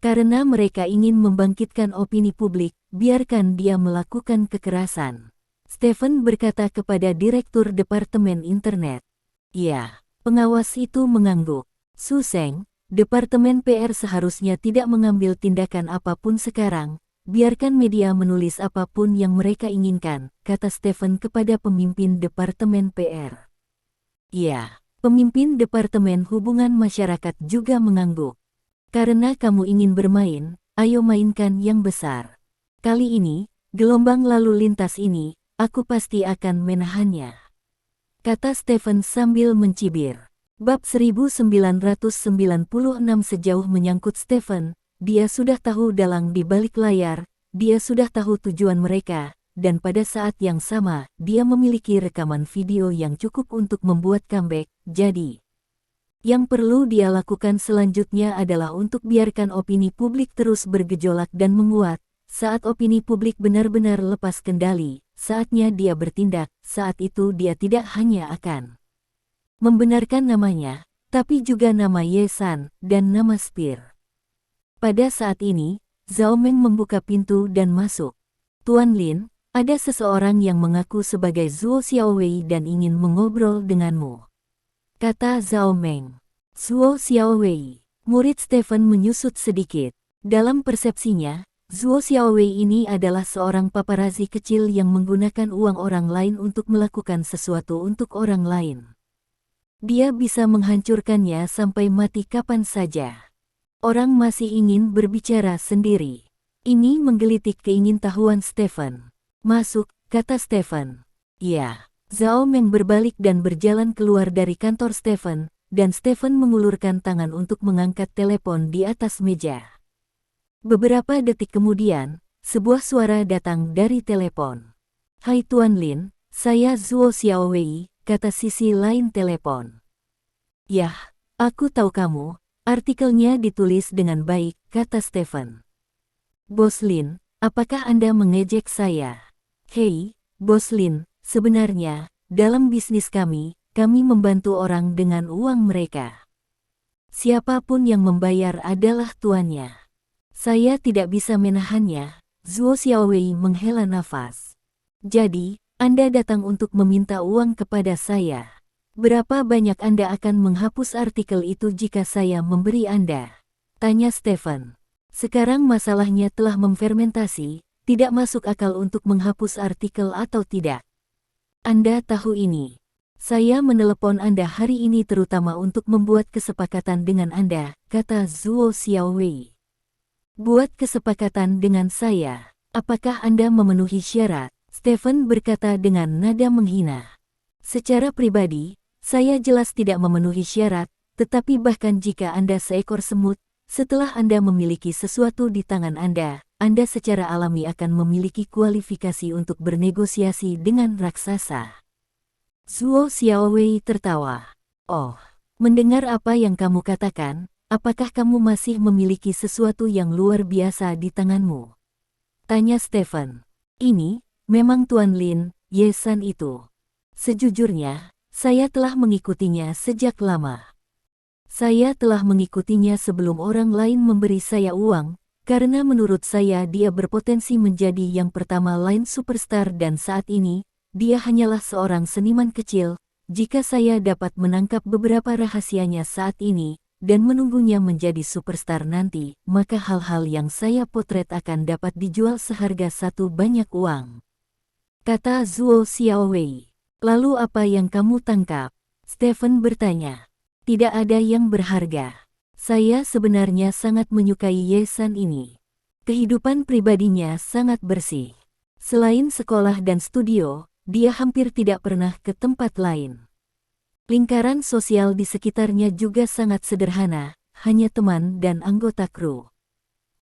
S1: Karena mereka ingin membangkitkan opini publik, biarkan dia melakukan kekerasan. Stephen berkata kepada Direktur Departemen Internet. Ya, pengawas itu mengangguk. Su Seng, Departemen PR seharusnya tidak mengambil tindakan apapun sekarang, biarkan media menulis apapun yang mereka inginkan, kata Stephen kepada pemimpin Departemen PR. Ya, pemimpin Departemen Hubungan Masyarakat juga mengangguk. Karena kamu ingin bermain, ayo mainkan yang besar. Kali ini, gelombang lalu lintas ini, aku pasti akan menahannya. Kata Stephen sambil mencibir. Bab 1996 sejauh menyangkut Stephen, dia sudah tahu dalang di balik layar, dia sudah tahu tujuan mereka, dan pada saat yang sama, dia memiliki rekaman video yang cukup untuk membuat comeback, jadi yang perlu dia lakukan selanjutnya adalah untuk biarkan opini publik terus bergejolak dan menguat. Saat opini publik benar-benar lepas kendali, saatnya dia bertindak. Saat itu dia tidak hanya akan membenarkan namanya, tapi juga nama Ye San dan nama Spear. Pada saat ini, Zhao Meng membuka pintu dan masuk. Tuan Lin, Ada seseorang yang mengaku sebagai Zuo Xiaowei dan ingin mengobrol denganmu, kata Zhao Meng. Zuo Xiaowei. Murid Stephen menyusut sedikit. Dalam persepsinya, Zuo Xiaowei ini adalah seorang paparazi kecil yang menggunakan uang orang lain untuk melakukan sesuatu untuk orang lain. Dia bisa menghancurkannya sampai mati kapan saja. Orang masih ingin berbicara sendiri. Ini menggelitik keingintahuan Stephen. Masuk, kata Stephen. Ya. Zhao Meng berbalik dan berjalan keluar dari kantor Stephen, dan Stephen mengulurkan tangan untuk mengangkat telepon di atas meja. Beberapa detik kemudian, sebuah suara datang dari telepon. Hai Tuan Lin, saya Zuo Xiaowei, kata sisi lain telepon. Yah, aku tahu kamu, artikelnya ditulis dengan baik, kata Stephen. Bos Lin, apakah Anda mengejek saya? Hei, Bos Lin, sebenarnya, dalam bisnis kami membantu orang dengan uang mereka. Siapapun yang membayar adalah tuannya. Saya tidak bisa menahannya, Zuo Xiaowei menghela nafas. Jadi, Anda datang untuk meminta uang kepada saya. Berapa banyak Anda akan menghapus artikel itu jika saya memberi Anda? Tanya Stephen. Sekarang masalahnya telah memfermentasi, tidak masuk akal untuk menghapus artikel atau tidak. Anda tahu ini. Saya menelepon Anda hari ini terutama untuk membuat kesepakatan dengan Anda, kata Zuo Xiaowei. Buat kesepakatan dengan saya. Apakah Anda memenuhi syarat? Stephen berkata dengan nada menghina. Secara pribadi, saya jelas tidak memenuhi syarat, tetapi bahkan jika Anda seekor semut, setelah Anda memiliki sesuatu di tangan Anda secara alami akan memiliki kualifikasi untuk bernegosiasi dengan raksasa. Zuo Xiaowei tertawa. Oh, mendengar apa yang kamu katakan, apakah kamu masih memiliki sesuatu yang luar biasa di tanganmu? Tanya Stephen. Ini, memang Tuan Lin, Ye San itu. Sejujurnya, saya telah mengikutinya sejak lama. Saya telah mengikutinya sebelum orang lain memberi saya uang, karena menurut saya dia berpotensi menjadi yang pertama line superstar dan saat ini, dia hanyalah seorang seniman kecil. Jika saya dapat menangkap beberapa rahasianya saat ini, dan menunggunya menjadi superstar nanti, maka hal-hal yang saya potret akan dapat dijual seharga satu banyak uang. Kata Zuo Xiaowei. Lalu apa yang kamu tangkap? Stephen bertanya. Tidak ada yang berharga. Saya sebenarnya sangat menyukai Ye San ini. Kehidupan pribadinya sangat bersih. Selain sekolah dan studio, dia hampir tidak pernah ke tempat lain. Lingkaran sosial di sekitarnya juga sangat sederhana, hanya teman dan anggota kru.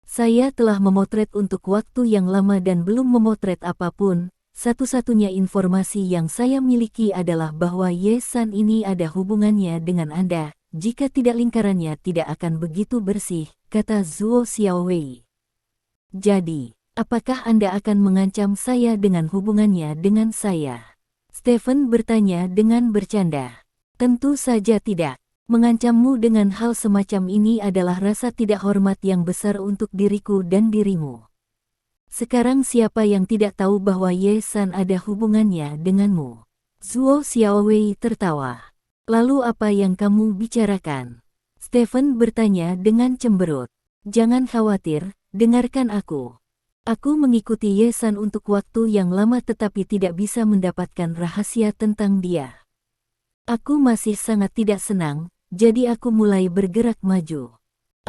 S1: Saya telah memotret untuk waktu yang lama dan belum memotret apapun. Satu-satunya informasi yang saya miliki adalah bahwa Ye San ini ada hubungannya dengan Anda. Jika tidak lingkarannya tidak akan begitu bersih, kata Zuo Xiaowei. Jadi, apakah Anda akan mengancam saya dengan hubungannya dengan saya? Stephen bertanya dengan bercanda. Tentu saja tidak. Mengancammu dengan hal semacam ini adalah rasa tidak hormat yang besar untuk diriku dan dirimu. Sekarang siapa yang tidak tahu bahwa Ye San ada hubungannya denganmu? Zuo Xiaowei tertawa. Lalu apa yang kamu bicarakan? Stephen bertanya dengan cemberut. Jangan khawatir, dengarkan aku. Aku mengikuti Ye San untuk waktu yang lama tetapi tidak bisa mendapatkan rahasia tentang dia. Aku masih sangat tidak senang, jadi aku mulai bergerak maju.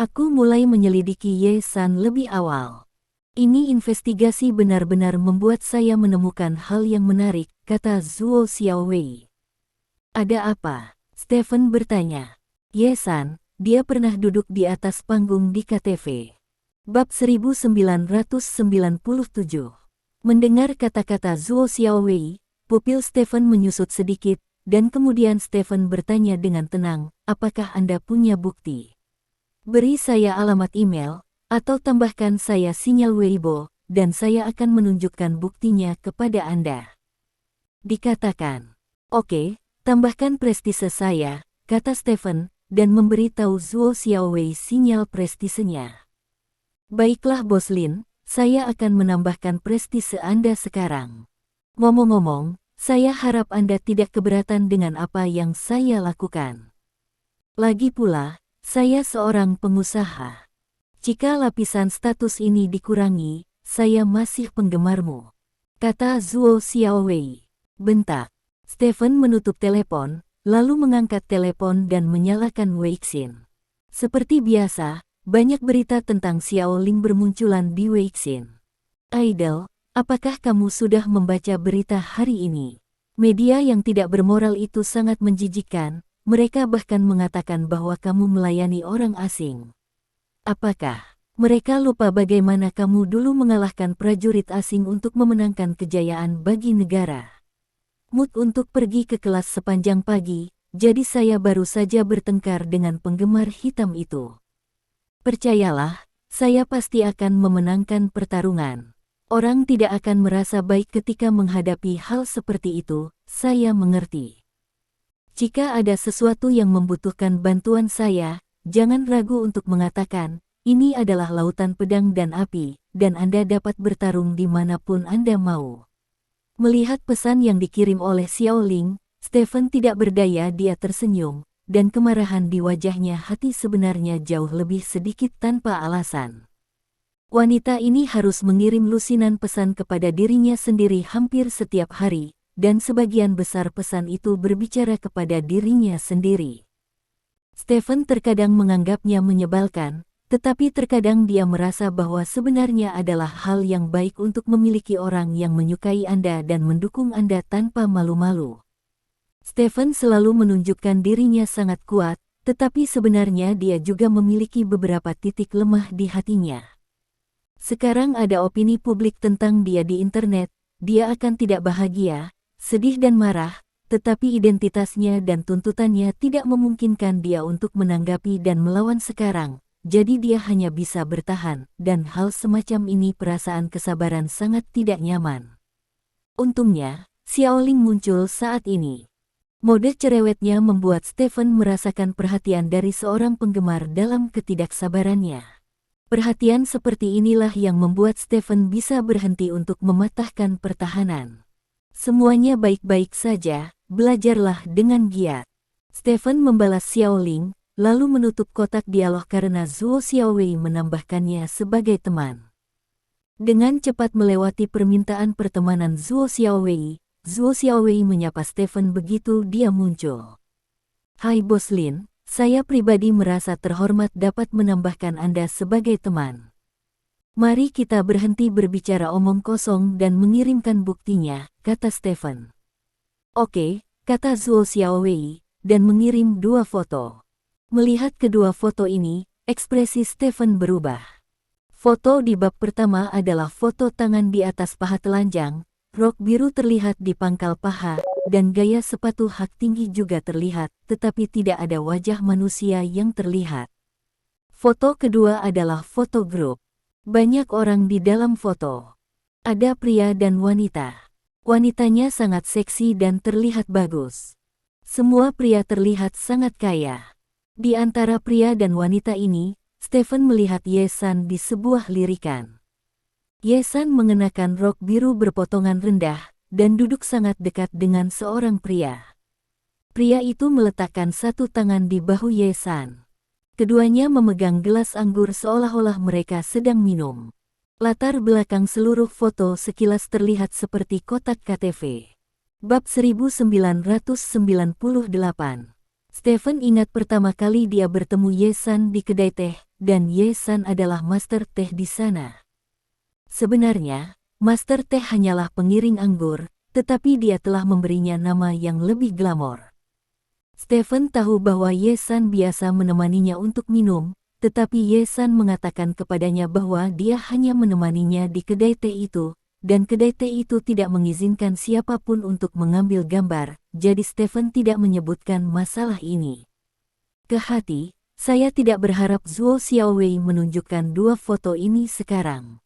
S1: Aku mulai menyelidiki Ye San lebih awal. Ini investigasi benar-benar membuat saya menemukan hal yang menarik, kata Zuo Xiaowei. Ada apa? Stephen bertanya. Ye San, dia pernah duduk di atas panggung di KTV. Bab 1997. Mendengar kata-kata Zuo Xiaowei, pupil Stephen menyusut sedikit, dan kemudian Stephen bertanya dengan tenang, apakah Anda punya bukti? Beri saya alamat email, atau tambahkan saya sinyal Weibo, dan saya akan menunjukkan buktinya kepada Anda. Dikatakan. Oke, tambahkan prestise saya, kata Stephen, dan memberitahu Zuo Xiaowei sinyal prestisenya. Baiklah Bos Lin, saya akan menambahkan prestise Anda sekarang. Ngomong-ngomong, saya harap Anda tidak keberatan dengan apa yang saya lakukan. Lagi pula, saya seorang pengusaha. Jika lapisan status ini dikurangi, saya masih penggemarmu, kata Zuo Xiaowei. Bentak. Stephen menutup telepon, lalu mengangkat telepon dan menyalakan Weixin. Seperti biasa, banyak berita tentang Xiao Ling bermunculan di Weixin. Idol, apakah kamu sudah membaca berita hari ini? Media yang tidak bermoral itu sangat menjijikkan, mereka bahkan mengatakan bahwa kamu melayani orang asing. Apakah mereka lupa bagaimana kamu dulu mengalahkan prajurit asing untuk memenangkan kejayaan bagi negara? Mood untuk pergi ke kelas sepanjang pagi, jadi saya baru saja bertengkar dengan penggemar hitam itu. Percayalah, saya pasti akan memenangkan pertarungan. Orang tidak akan merasa baik ketika menghadapi hal seperti itu, saya mengerti. Jika ada sesuatu yang membutuhkan bantuan saya, jangan ragu untuk mengatakan, ini adalah lautan pedang dan api, dan Anda dapat bertarung dimanapun Anda mau. Melihat pesan yang dikirim oleh Xiao Ling, Stephen tidak berdaya, dia tersenyum, dan kemarahan di wajahnya hati sebenarnya jauh lebih sedikit tanpa alasan. Wanita ini harus mengirim lusinan pesan kepada dirinya sendiri hampir setiap hari, dan sebagian besar pesan itu berbicara kepada dirinya sendiri. Stephen terkadang menganggapnya menyebalkan, tetapi terkadang dia merasa bahwa sebenarnya adalah hal yang baik untuk memiliki orang yang menyukai Anda dan mendukung Anda tanpa malu-malu. Stephen selalu menunjukkan dirinya sangat kuat, tetapi sebenarnya dia juga memiliki beberapa titik lemah di hatinya. Sekarang ada opini publik tentang dia di internet, dia akan tidak bahagia, sedih dan marah, tetapi identitasnya dan tuntutannya tidak memungkinkan dia untuk menanggapi dan melawan sekarang. Jadi dia hanya bisa bertahan, dan hal semacam ini perasaan kesabaran sangat tidak nyaman. Untungnya, Xiao Ling muncul saat ini. Mode cerewetnya membuat Stephen merasakan perhatian dari seorang penggemar dalam ketidaksabarannya. Perhatian seperti inilah yang membuat Stephen bisa berhenti untuk mematahkan pertahanan. Semuanya baik-baik saja, belajarlah dengan giat. Stephen membalas Xiao Ling, lalu menutup kotak dialog karena Zuo Xiaowei menambahkannya sebagai teman. Dengan cepat melewati permintaan pertemanan Zuo Xiaowei menyapa Stephen begitu dia muncul. Hai Bos Lin, saya pribadi merasa terhormat dapat menambahkan Anda sebagai teman. Mari kita berhenti berbicara omong kosong dan mengirimkan buktinya, kata Stephen. Oke, kata Zuo Xiaowei, dan mengirim 2 foto. Melihat kedua foto ini, ekspresi Stephen berubah. Foto di bab pertama adalah foto tangan di atas paha telanjang, rok biru terlihat di pangkal paha, dan gaya sepatu hak tinggi juga terlihat, tetapi tidak ada wajah manusia yang terlihat. Foto kedua adalah foto grup. Banyak orang di dalam foto. Ada pria dan wanita. Wanitanya sangat seksi dan terlihat bagus. Semua pria terlihat sangat kaya. Di antara pria dan wanita ini, Stephen melihat Ye San di sebuah lirikan. Ye San mengenakan rok biru berpotongan rendah, dan duduk sangat dekat dengan seorang pria. Pria itu meletakkan satu tangan di bahu Ye San. Keduanya memegang gelas anggur seolah-olah mereka sedang minum. Latar belakang seluruh foto sekilas terlihat seperti kotak KTP. Bab 1998. Stephen ingat pertama kali dia bertemu Ye San di kedai teh, dan Ye San adalah master teh di sana. Sebenarnya, master teh hanyalah pengiring anggur, tetapi dia telah memberinya nama yang lebih glamor. Stephen tahu bahwa Ye San biasa menemaninya untuk minum, tetapi Ye San mengatakan kepadanya bahwa dia hanya menemaninya di kedai teh itu, dan kedai teh itu tidak mengizinkan siapapun untuk mengambil gambar, jadi Stephen tidak menyebutkan masalah ini. Ke hati, saya tidak berharap Zuo Xiaowei menunjukkan 2 foto ini sekarang.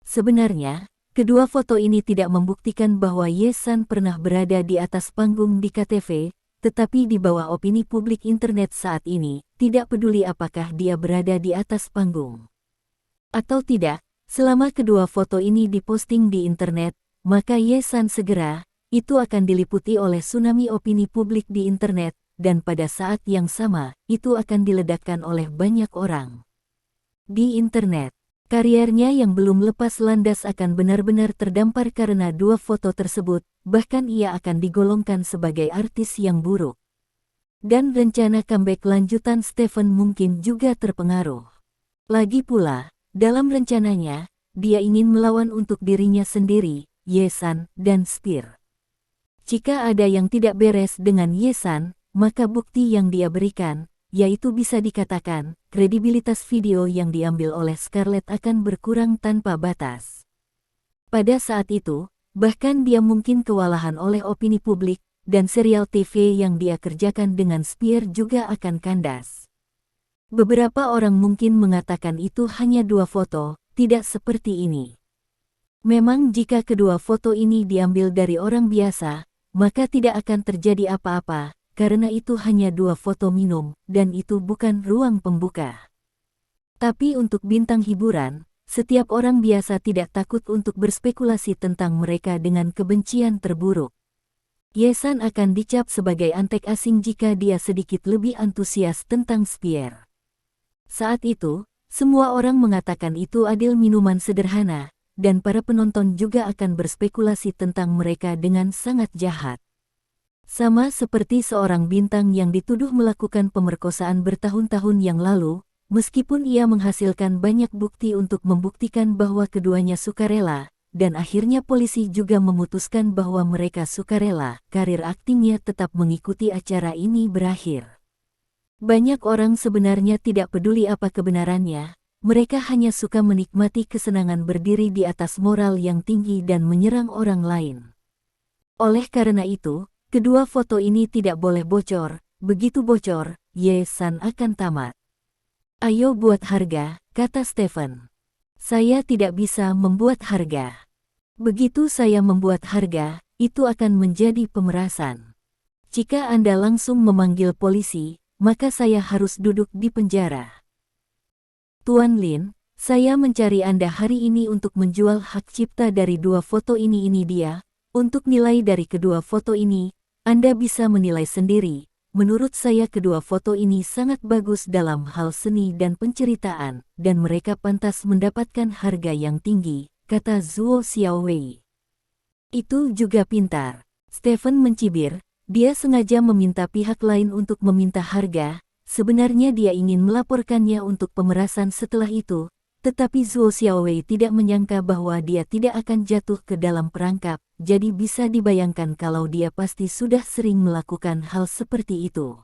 S1: Sebenarnya, kedua foto ini tidak membuktikan bahwa Ye San pernah berada di atas panggung di KTV, tetapi di bawah opini publik internet saat ini, tidak peduli apakah dia berada di atas panggung atau tidak, Selama kedua foto ini diposting di internet, maka Yesan segera, itu akan diliputi oleh tsunami opini publik di internet, dan pada saat yang sama, itu akan diledakkan oleh banyak orang. Di internet, kariernya yang belum lepas landas akan benar-benar terdampar karena dua foto tersebut, bahkan ia akan digolongkan sebagai artis yang buruk. Dan rencana comeback lanjutan Stefan mungkin juga terpengaruh. Lagi pula, dalam rencananya, dia ingin melawan untuk dirinya sendiri, Yesan, dan Spear. Jika ada yang tidak beres dengan Yesan, maka bukti yang dia berikan, yaitu bisa dikatakan, kredibilitas video yang diambil oleh Scarlett akan berkurang tanpa batas. Pada saat itu, bahkan dia mungkin kewalahan oleh opini publik, dan serial TV yang dia kerjakan dengan Spear juga akan kandas. Beberapa orang mungkin mengatakan itu hanya dua foto, tidak seperti ini. Memang jika kedua foto ini diambil dari orang biasa, maka tidak akan terjadi apa-apa, karena itu hanya dua foto minum, dan itu bukan ruang pembuka. Tapi untuk bintang hiburan, setiap orang biasa tidak takut untuk berspekulasi tentang mereka dengan kebencian terburuk. Yesan akan dicap sebagai antek asing jika dia sedikit lebih antusias tentang Spear. Saat itu, semua orang mengatakan itu adalah minuman sederhana, dan para penonton juga akan berspekulasi tentang mereka dengan sangat jahat. Sama seperti seorang bintang yang dituduh melakukan pemerkosaan bertahun-tahun yang lalu, meskipun ia menghasilkan banyak bukti untuk membuktikan bahwa keduanya sukarela, dan akhirnya polisi juga memutuskan bahwa mereka sukarela, karir aktingnya tetap mengikuti acara ini berakhir. Banyak orang sebenarnya tidak peduli apa kebenarannya, mereka hanya suka menikmati kesenangan berdiri di atas moral yang tinggi dan menyerang orang lain. Oleh karena itu, kedua foto ini tidak boleh bocor, begitu bocor, Yesan akan tamat. Ayo buat harga, kata Stefan. Saya tidak bisa membuat harga. Begitu saya membuat harga, itu akan menjadi pemerasan. Jika Anda langsung memanggil polisi, maka saya harus duduk di penjara. Tuan Lin, saya mencari Anda hari ini untuk menjual hak cipta dari dua foto ini dia. Untuk nilai dari kedua foto ini, Anda bisa menilai sendiri. Menurut saya kedua foto ini sangat bagus dalam hal seni dan penceritaan, dan mereka pantas mendapatkan harga yang tinggi, kata Zuo Xiaowei. Itu juga pintar. Stefan mencibir. Dia sengaja meminta pihak lain untuk meminta harga, sebenarnya dia ingin melaporkannya untuk pemerasan setelah itu, tetapi Zuo Xiaowei tidak menyangka bahwa dia tidak akan jatuh ke dalam perangkap, jadi bisa dibayangkan kalau dia pasti sudah sering melakukan hal seperti itu.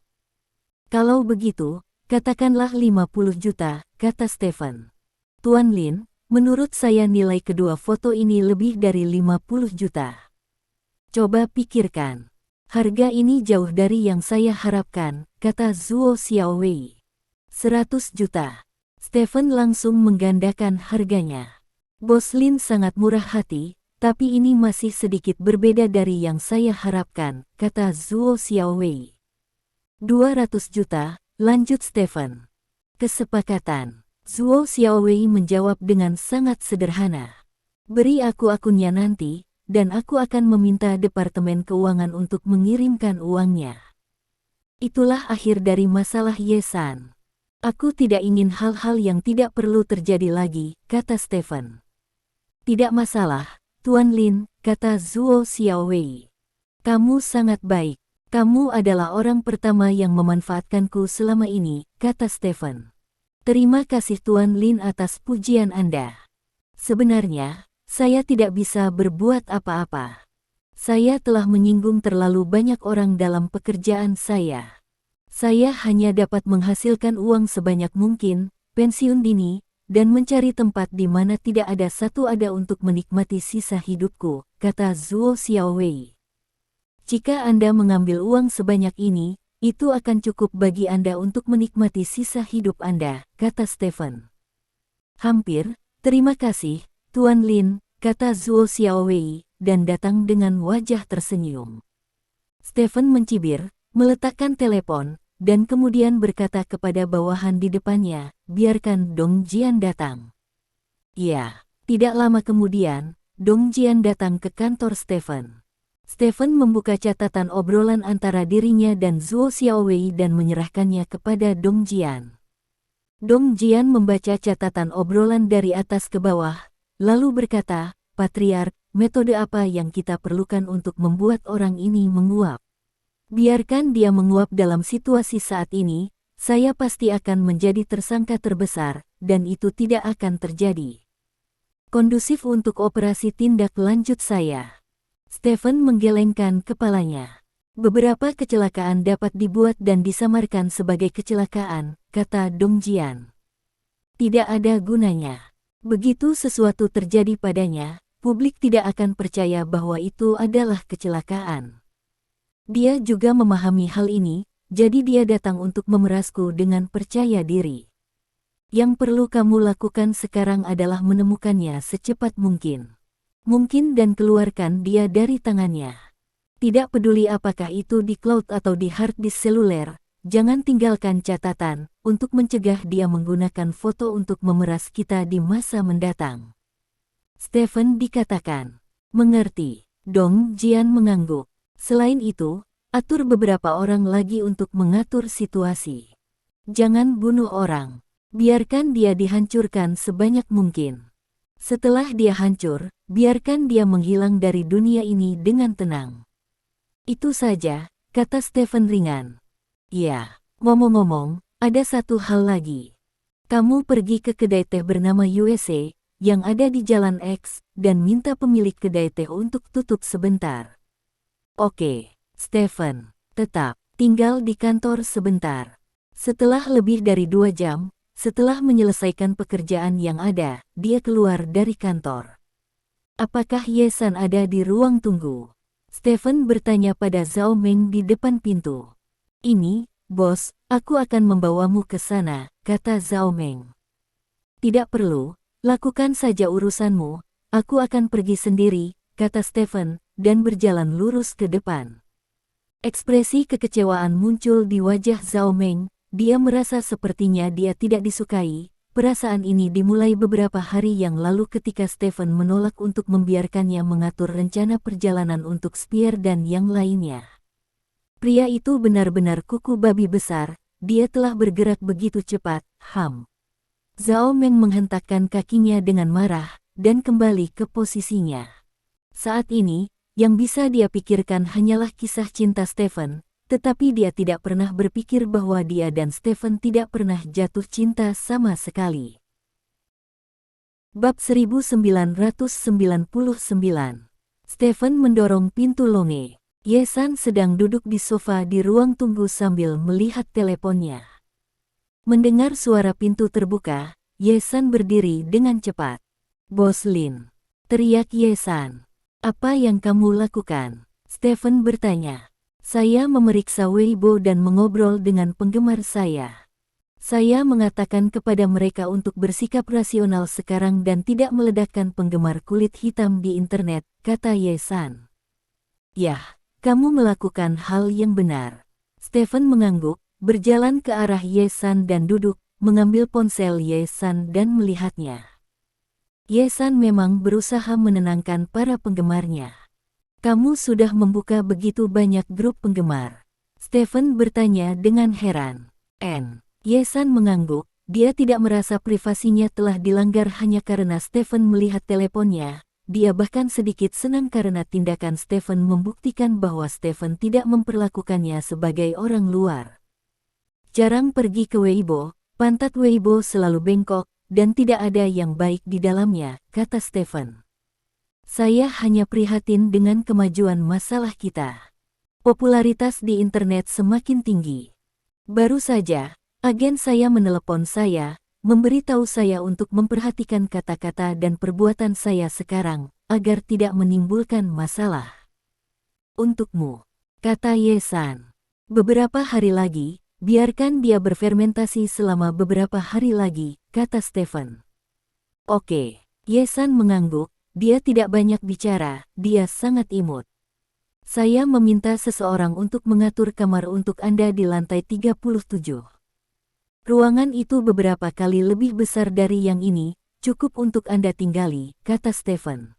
S1: Kalau begitu, katakanlah 50 juta, kata Stefan. Tuan Lin, menurut saya nilai kedua foto ini lebih dari 50 juta. Coba pikirkan. Harga ini jauh dari yang saya harapkan, kata Zuo Xiaowei. 100 juta. Stefan langsung menggandakan harganya. Bos Lin sangat murah hati, tapi ini masih sedikit berbeda dari yang saya harapkan, kata Zuo Xiaowei. 200 juta, lanjut Stefan. Kesepakatan. Zuo Xiaowei menjawab dengan sangat sederhana. Beri aku akunnya nanti, dan aku akan meminta Departemen Keuangan untuk mengirimkan uangnya. Itulah akhir dari masalah Yesan. Aku tidak ingin hal-hal yang tidak perlu terjadi lagi, kata Stefan. Tidak masalah, Tuan Lin, kata Zuo Xiaowei. Kamu sangat baik. Kamu adalah orang pertama yang memanfaatkanku selama ini, kata Stefan. Terima kasih Tuan Lin atas pujian Anda. Sebenarnya, saya tidak bisa berbuat apa-apa. Saya telah menyinggung terlalu banyak orang dalam pekerjaan saya. Saya hanya dapat menghasilkan uang sebanyak mungkin, pensiun dini, dan mencari tempat di mana tidak ada satu ada untuk menikmati sisa hidupku, kata Zuo Xiaowei. Jika Anda mengambil uang sebanyak ini, itu akan cukup bagi Anda untuk menikmati sisa hidup Anda, kata Stefan. Hampir, terima kasih, Tuan Lin, kata Zuo Xiaowei, dan datang dengan wajah tersenyum. Stefan mencibir, meletakkan telepon, dan kemudian berkata kepada bawahan di depannya, biarkan Dong Jian datang. Ya, Tidak lama kemudian, Dong Jian datang ke kantor Stephen. Stephen membuka catatan obrolan antara dirinya dan Zhuo Xiaowei dan menyerahkannya kepada Dong Jian. Dong Jian membaca catatan obrolan dari atas ke bawah, lalu berkata, "Patriark, metode apa yang kita perlukan untuk membuat orang ini menguap? Biarkan dia menguap dalam situasi saat ini, saya pasti akan menjadi tersangka terbesar, dan itu tidak akan terjadi. Kondusif untuk operasi tindak lanjut saya." Stephen menggelengkan kepalanya. "Beberapa kecelakaan dapat dibuat dan disamarkan sebagai kecelakaan," kata Dong Jian. "Tidak ada gunanya. Begitu sesuatu terjadi padanya, publik tidak akan percaya bahwa itu adalah kecelakaan. Dia juga memahami hal ini, jadi dia datang untuk memerasku dengan percaya diri. Yang perlu kamu lakukan sekarang adalah menemukannya secepat mungkin. Mungkin dan keluarkan dia dari tangannya. Tidak peduli apakah itu di cloud atau di hard disk seluler, jangan tinggalkan catatan, untuk mencegah dia menggunakan foto untuk memeras kita di masa mendatang." Stephen dikatakan. "Mengerti." Dong Jian mengangguk. "Selain itu, atur beberapa orang lagi untuk mengatur situasi. Jangan bunuh orang. Biarkan dia dihancurkan sebanyak mungkin. Setelah dia hancur, biarkan dia menghilang dari dunia ini dengan tenang." "Itu saja," kata Stephen ringan. "Ya, ngomong-ngomong, ada satu hal lagi. Kamu pergi ke kedai teh bernama USA, yang ada di Jalan X, dan minta pemilik kedai teh untuk tutup sebentar." "Oke, Stephen. Tetap, tinggal di kantor sebentar." Setelah lebih dari 2 jam, setelah menyelesaikan pekerjaan yang ada, dia keluar dari kantor. "Apakah Ye-san ada di ruang tunggu?" Stephen bertanya pada Zhao Meng di depan pintu. "Ini, bos, aku akan membawamu ke sana," kata Zhao Meng. "Tidak perlu, lakukan saja urusanmu, aku akan pergi sendiri," kata Stephen, dan berjalan lurus ke depan. Ekspresi kekecewaan muncul di wajah Zhao Meng. Dia merasa sepertinya dia tidak disukai. Perasaan ini dimulai beberapa hari yang lalu ketika Stephen menolak untuk membiarkannya mengatur rencana perjalanan untuk Spear dan yang lainnya. Pria itu benar-benar kuku babi besar, dia telah bergerak begitu cepat, Zhao Meng menghentakkan kakinya dengan marah, dan kembali ke posisinya. Saat ini, yang bisa dia pikirkan hanyalah kisah cinta Stephen, tetapi dia tidak pernah berpikir bahwa dia dan Stephen tidak pernah jatuh cinta sama sekali. Bab 1999. Stephen mendorong pintu longe. Ye-san sedang duduk di sofa di ruang tunggu sambil melihat teleponnya. Mendengar suara pintu terbuka, Ye-san berdiri dengan cepat. "Bos Lin," teriak Ye-san. "Apa yang kamu lakukan?" Stephen bertanya. "Saya memeriksa Weibo dan mengobrol dengan penggemar saya. Saya mengatakan kepada mereka untuk bersikap rasional sekarang dan tidak meledakkan penggemar kulit hitam di internet," kata Ye-san. "Yah, kamu melakukan hal yang benar." Stephen mengangguk, berjalan ke arah Ye-san dan duduk, mengambil ponsel Ye-san dan melihatnya. Ye-san memang berusaha menenangkan para penggemarnya. "Kamu sudah membuka begitu banyak grup penggemar?" Stephen bertanya dengan heran. Ye-san mengangguk, dia tidak merasa privasinya telah dilanggar hanya karena Stephen melihat teleponnya. Dia bahkan sedikit senang karena tindakan Stephen membuktikan bahwa Stephen tidak memperlakukannya sebagai orang luar. "Jarang pergi ke Weibo, pantat Weibo selalu bengkok, dan tidak ada yang baik di dalamnya," kata Stephen. "Saya hanya prihatin dengan kemajuan masalah kita. Popularitas di internet semakin tinggi. Baru saja, agen saya menelepon saya, memberitahu saya untuk memperhatikan kata-kata dan perbuatan saya sekarang, agar tidak menimbulkan masalah." "Untukmu," kata Ye-san. "Beberapa hari lagi, biarkan dia berfermentasi selama beberapa hari lagi," kata Stephen. "Oke." Ye-san mengangguk. Dia tidak banyak bicara, dia sangat imut. "Saya meminta seseorang untuk mengatur kamar untuk Anda di lantai 37. Ruangan itu beberapa kali lebih besar dari yang ini, cukup untuk Anda tinggali, kata Stephen.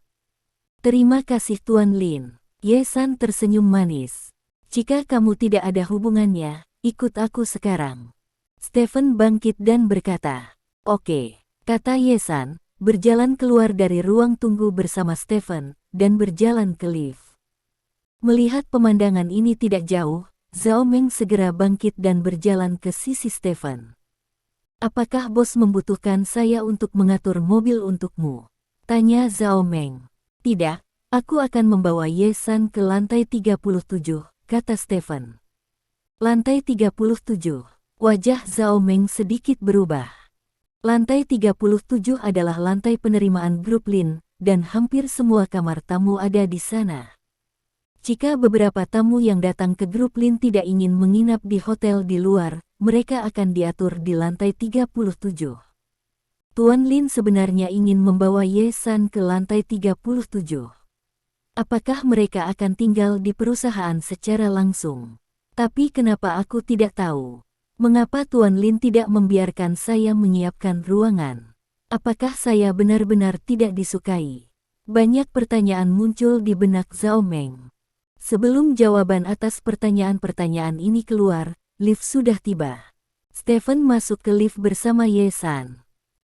S1: Terima kasih Tuan Lin. Ye San tersenyum manis. Jika kamu tidak ada hubungannya, ikut aku sekarang. Stephen bangkit dan berkata, "Oke," kata Ye San, berjalan keluar dari ruang tunggu bersama Stephen, dan berjalan ke lift. Melihat pemandangan ini tidak jauh, Zhao Meng segera bangkit dan berjalan ke sisi Stephen. "Apakah bos membutuhkan saya untuk mengatur mobil untukmu?" tanya Zhao Meng. "Tidak, aku akan membawa Ye San ke lantai 37, kata Stephen. Lantai 37. Wajah Zhao Meng sedikit berubah. Lantai 37 adalah lantai penerimaan grup Lin, dan hampir semua kamar tamu ada di sana. Jika beberapa tamu yang datang ke grup Lin tidak ingin menginap di hotel di luar, mereka akan diatur di lantai 37. Tuan Lin sebenarnya ingin membawa Ye San ke lantai 37. Apakah mereka akan tinggal di perusahaan secara langsung? Tapi kenapa aku tidak tahu? Mengapa Tuan Lin tidak membiarkan saya menyiapkan ruangan? Apakah saya benar-benar tidak disukai? Banyak pertanyaan muncul di benak Zhao Meng. Sebelum jawaban atas pertanyaan-pertanyaan ini keluar, lift sudah tiba. Stephen masuk ke lift bersama Ye San.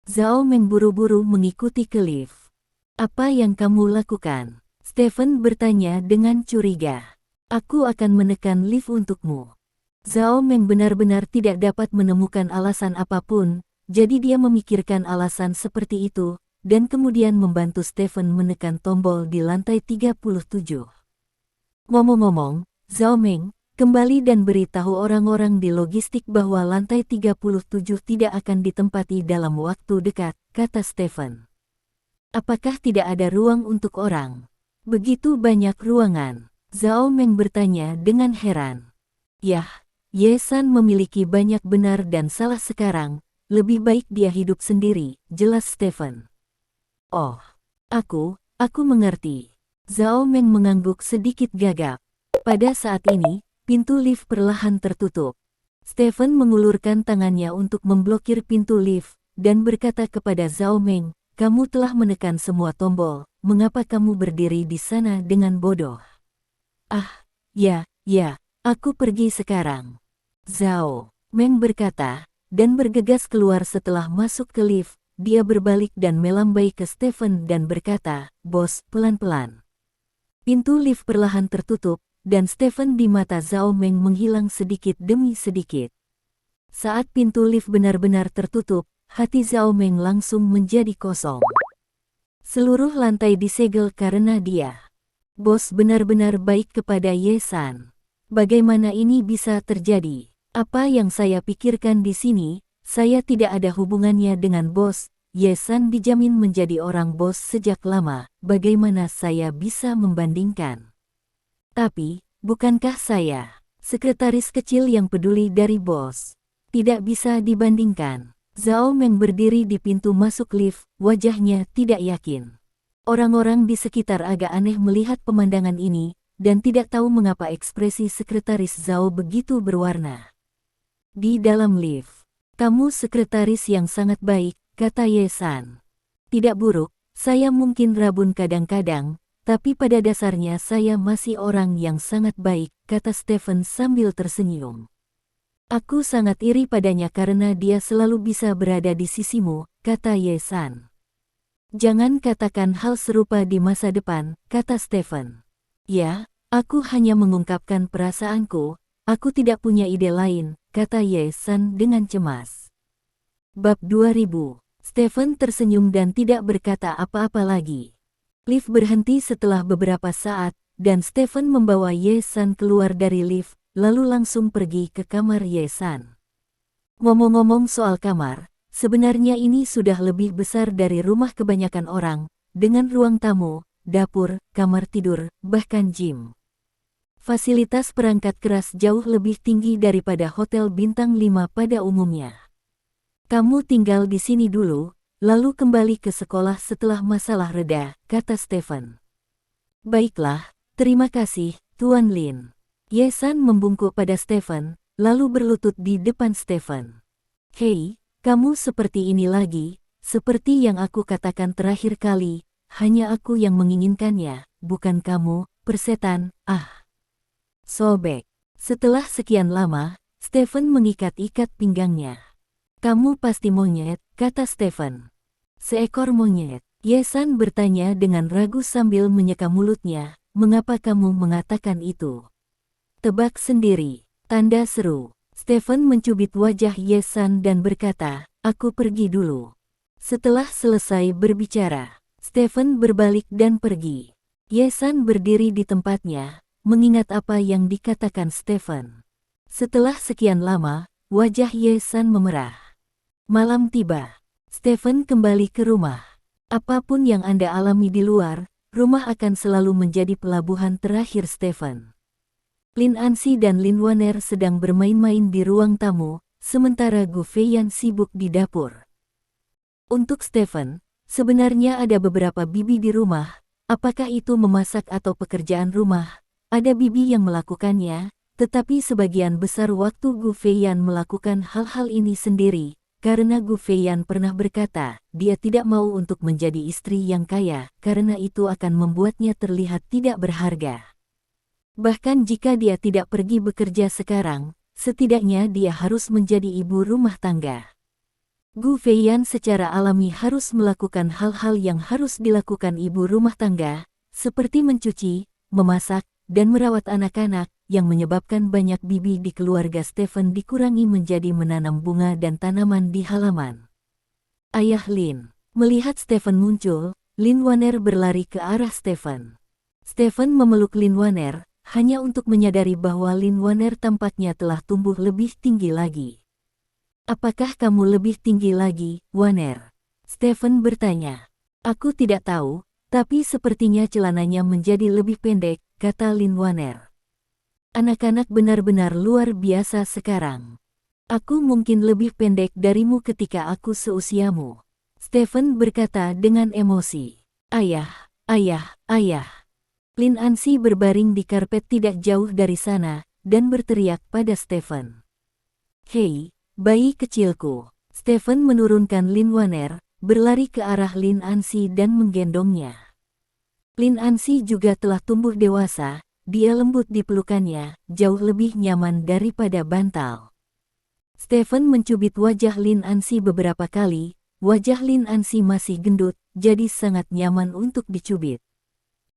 S1: Zhao Meng buru-buru mengikuti ke lift. "Apa yang kamu lakukan?" Stephen bertanya dengan curiga. "Aku akan menekan lift untukmu." Zhao Meng benar-benar tidak dapat menemukan alasan apapun, jadi dia memikirkan alasan seperti itu, dan kemudian membantu Stephen menekan tombol di lantai 37. Ngomong-ngomong, Zhao Meng, kembali dan beritahu orang-orang di logistik bahwa lantai 37 tidak akan ditempati dalam waktu dekat, kata Stephen. "Apakah tidak ada ruang untuk orang? Begitu banyak ruangan?" Zhao Meng bertanya dengan heran. "Yah, Ye San memiliki banyak benar dan salah sekarang, lebih baik dia hidup sendiri," jelas Stephen. "Oh, aku mengerti." Zhao Meng mengangguk sedikit gagap. Pada saat ini, pintu lift perlahan tertutup. Stephen mengulurkan tangannya untuk memblokir pintu lift, dan berkata kepada Zhao Meng, "Kamu telah menekan semua tombol, mengapa kamu berdiri di sana dengan bodoh?" "Ah, ya, aku pergi sekarang." Zhao Meng berkata, dan bergegas keluar setelah masuk ke lift. Dia berbalik dan melambai ke Stephen dan berkata, "Bos, pelan-pelan." Pintu lift perlahan tertutup, dan Stephen di mata Zhao Meng menghilang sedikit demi sedikit. Saat pintu lift benar-benar tertutup, hati Zhao Meng langsung menjadi kosong. Seluruh lantai disegel karena dia. Bos benar-benar baik kepada Ye San. Bagaimana ini bisa terjadi? Apa yang saya pikirkan di sini, saya tidak ada hubungannya dengan bos. Ye San dijamin menjadi orang bos sejak lama, bagaimana saya bisa membandingkan? Tapi, bukankah saya sekretaris kecil yang peduli dari bos? Tidak bisa dibandingkan. Zhao Meng berdiri di pintu masuk lift, wajahnya tidak yakin. Orang-orang di sekitar agak aneh melihat pemandangan ini, dan tidak tahu mengapa ekspresi sekretaris Zhao begitu berwarna. Di dalam lift, "Kamu sekretaris yang sangat baik," kata Ye San. "Tidak buruk, saya mungkin rabun kadang-kadang, tapi pada dasarnya saya masih orang yang sangat baik," kata Stephen sambil tersenyum. "Aku sangat iri padanya karena dia selalu bisa berada di sisimu," kata Ye San. "Jangan katakan hal serupa di masa depan," kata Stephen. "Ya, aku hanya mengungkapkan perasaanku, aku tidak punya ide lain," kata Ye San dengan cemas. Bab 2000. Stephen tersenyum dan tidak berkata apa-apa lagi. Lift berhenti setelah beberapa saat, dan Stephen membawa Ye San keluar dari lift, lalu langsung pergi ke kamar Ye San. Ngomong-ngomong soal kamar, sebenarnya ini sudah lebih besar dari rumah kebanyakan orang, dengan ruang tamu, dapur, kamar tidur, bahkan gym. Fasilitas perangkat keras jauh lebih tinggi daripada hotel bintang 5 pada umumnya. "Kamu tinggal di sini dulu, lalu kembali ke sekolah setelah masalah reda," kata Stephen. "Baiklah, terima kasih, Tuan Lin." Ye San membungkuk pada Stephen, lalu berlutut di depan Stephen. "Hei, kamu seperti ini lagi, seperti yang aku katakan terakhir kali, hanya aku yang menginginkannya, bukan kamu, persetan, sobek. Setelah sekian lama, Stephen mengikat-ikat pinggangnya. Kamu pasti monyet, kata Stephen. Seekor monyet. Ye-san bertanya dengan ragu sambil menyeka mulutnya, mengapa kamu mengatakan itu? Tebak sendiri, tanda seru. Stephen mencubit wajah Ye-san dan berkata, aku pergi dulu. Setelah selesai berbicara, Stephen berbalik dan pergi. Ye-san berdiri di tempatnya, mengingat apa yang dikatakan Stephen. Setelah sekian lama, wajah Ye-san memerah. Malam tiba. Stephen kembali ke rumah. Apapun yang Anda alami di luar, rumah akan selalu menjadi pelabuhan terakhir Stephen. Lin Ansi dan Lin Waner sedang bermain-main di ruang tamu, sementara Gu Feiyan sibuk di dapur. Untuk Stephen, sebenarnya ada beberapa bibi di rumah, apakah itu memasak atau pekerjaan rumah, ada bibi yang melakukannya, tetapi sebagian besar waktu Gu Feiyan melakukan hal-hal ini sendiri, karena Gu Feiyan pernah berkata, dia tidak mau untuk menjadi istri yang kaya, karena itu akan membuatnya terlihat tidak berharga. Bahkan jika dia tidak pergi bekerja sekarang, setidaknya dia harus menjadi ibu rumah tangga. Gu Feiyan secara alami harus melakukan hal-hal yang harus dilakukan ibu rumah tangga, seperti mencuci, memasak, dan merawat anak-anak, yang menyebabkan banyak bibi di keluarga Stephen dikurangi menjadi menanam bunga dan tanaman di halaman. Ayah Lin. Melihat Stephen muncul, Lin Waner berlari ke arah Stephen. Stephen memeluk Lin Waner, hanya untuk menyadari bahwa Lin Waner tampaknya telah tumbuh lebih tinggi lagi. Apakah kamu lebih tinggi lagi, Waner? Stephen bertanya. Aku tidak tahu, tapi sepertinya celananya menjadi lebih pendek, kata Lin Waner. Anak-anak benar-benar luar biasa sekarang. Aku mungkin lebih pendek darimu ketika aku seusiamu. Stephen berkata dengan emosi. Ayah, ayah, ayah. Lin Ansi berbaring di karpet tidak jauh dari sana, dan berteriak pada Stephen. Hei, bayi kecilku. Stephen menurunkan Lin Waner, berlari ke arah Lin Ansi dan menggendongnya. Lin Ansi juga telah tumbuh dewasa, dia lembut di pelukannya, jauh lebih nyaman daripada bantal. Stephen mencubit wajah Lin Ansi beberapa kali, wajah Lin Ansi masih gendut, jadi sangat nyaman untuk dicubit.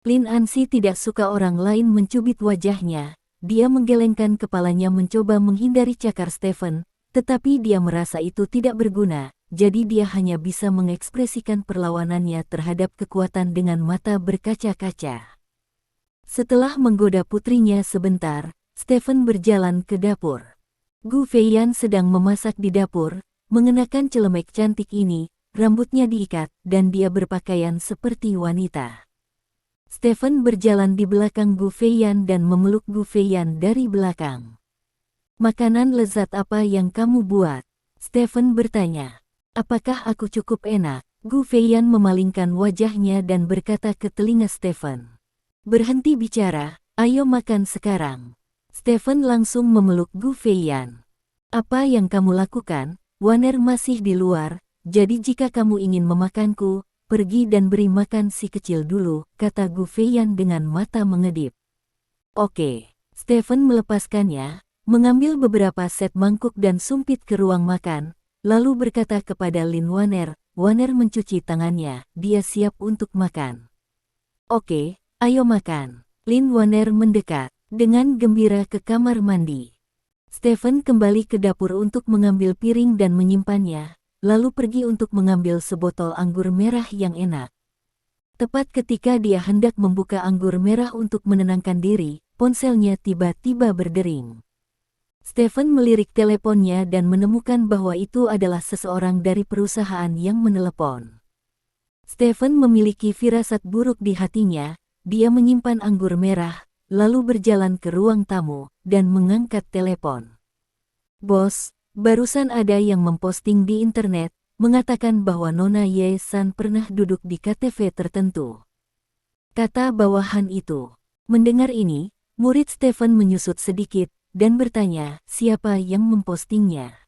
S1: Lin Ansi tidak suka orang lain mencubit wajahnya, dia menggelengkan kepalanya mencoba menghindari cakar Stephen, tetapi dia merasa itu tidak berguna, jadi dia hanya bisa mengekspresikan perlawanannya terhadap kekuatan dengan mata berkaca-kaca. Setelah menggoda putrinya sebentar, Stephen berjalan ke dapur. Gu Feiyan sedang memasak di dapur, mengenakan celemek cantik ini, rambutnya diikat, dan dia berpakaian seperti wanita. Stephen berjalan di belakang Gu Feiyan dan memeluk Gu Feiyan dari belakang. Makanan lezat apa yang kamu buat? Stephen bertanya. Apakah aku cukup enak? Gu Feiyan memalingkan wajahnya dan berkata ke telinga Stephen. Berhenti bicara, ayo makan sekarang. Stephen langsung memeluk Gu Feiyan. Apa yang kamu lakukan? Waner masih di luar, jadi jika kamu ingin memakanku, pergi dan beri makan si kecil dulu, kata Gu Feiyan dengan mata mengedip. Oke. Stephen melepaskannya, mengambil beberapa set mangkuk dan sumpit ke ruang makan, lalu berkata kepada Lin Waner. Waner mencuci tangannya, dia siap untuk makan. Oke, ayo makan. Lin Waner mendekat, dengan gembira ke kamar mandi. Stephen kembali ke dapur untuk mengambil piring dan menyimpannya, lalu pergi untuk mengambil sebotol anggur merah yang enak. Tepat ketika dia hendak membuka anggur merah untuk menenangkan diri, ponselnya tiba-tiba berdering. Stephen melirik teleponnya dan menemukan bahwa itu adalah seseorang dari perusahaan yang menelepon. Stephen memiliki firasat buruk di hatinya, dia menyimpan anggur merah, lalu berjalan ke ruang tamu, dan mengangkat telepon. Bos, barusan ada yang memposting di internet, mengatakan bahwa Nona Ye-san pernah duduk di KTV tertentu. Kata bawahan itu. Mendengar ini, murid Stephen menyusut sedikit, dan bertanya, siapa yang mempostingnya?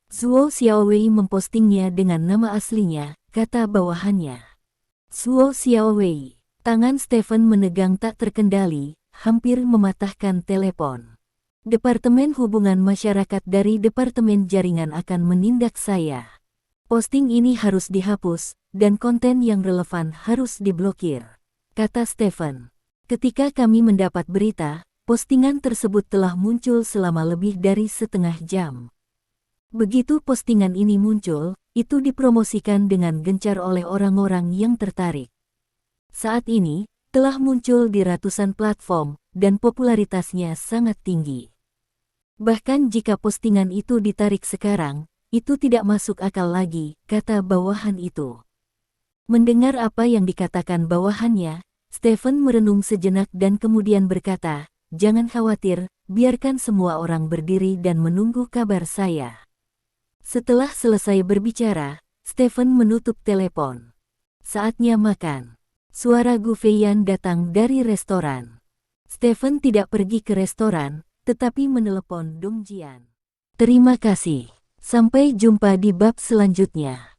S1: Zuo Xiaowei mempostingnya dengan nama aslinya, kata bawahannya. Zuo Xiaowei. Tangan Stephen menegang tak terkendali, hampir mematahkan telepon. Departemen Hubungan Masyarakat dari Departemen Jaringan akan menindak saya. Posting ini harus dihapus, dan konten yang relevan harus diblokir, kata Stephen. Ketika kami mendapat berita, postingan tersebut telah muncul selama lebih dari setengah jam. Begitu postingan ini muncul, itu dipromosikan dengan gencar oleh orang-orang yang tertarik. Saat ini, telah muncul di ratusan platform, dan popularitasnya sangat tinggi. Bahkan jika postingan itu ditarik sekarang, itu tidak masuk akal lagi, kata bawahan itu. Mendengar apa yang dikatakan bawahannya, Stephen merenung sejenak dan kemudian berkata, "Jangan khawatir, biarkan semua orang berdiri dan menunggu kabar saya." Setelah selesai berbicara, Stephen menutup telepon. Saatnya makan. Suara Gu Feiyan datang dari restoran. Stephen tidak pergi ke restoran, tetapi menelepon Dong Jian. Terima kasih. Sampai jumpa di bab selanjutnya.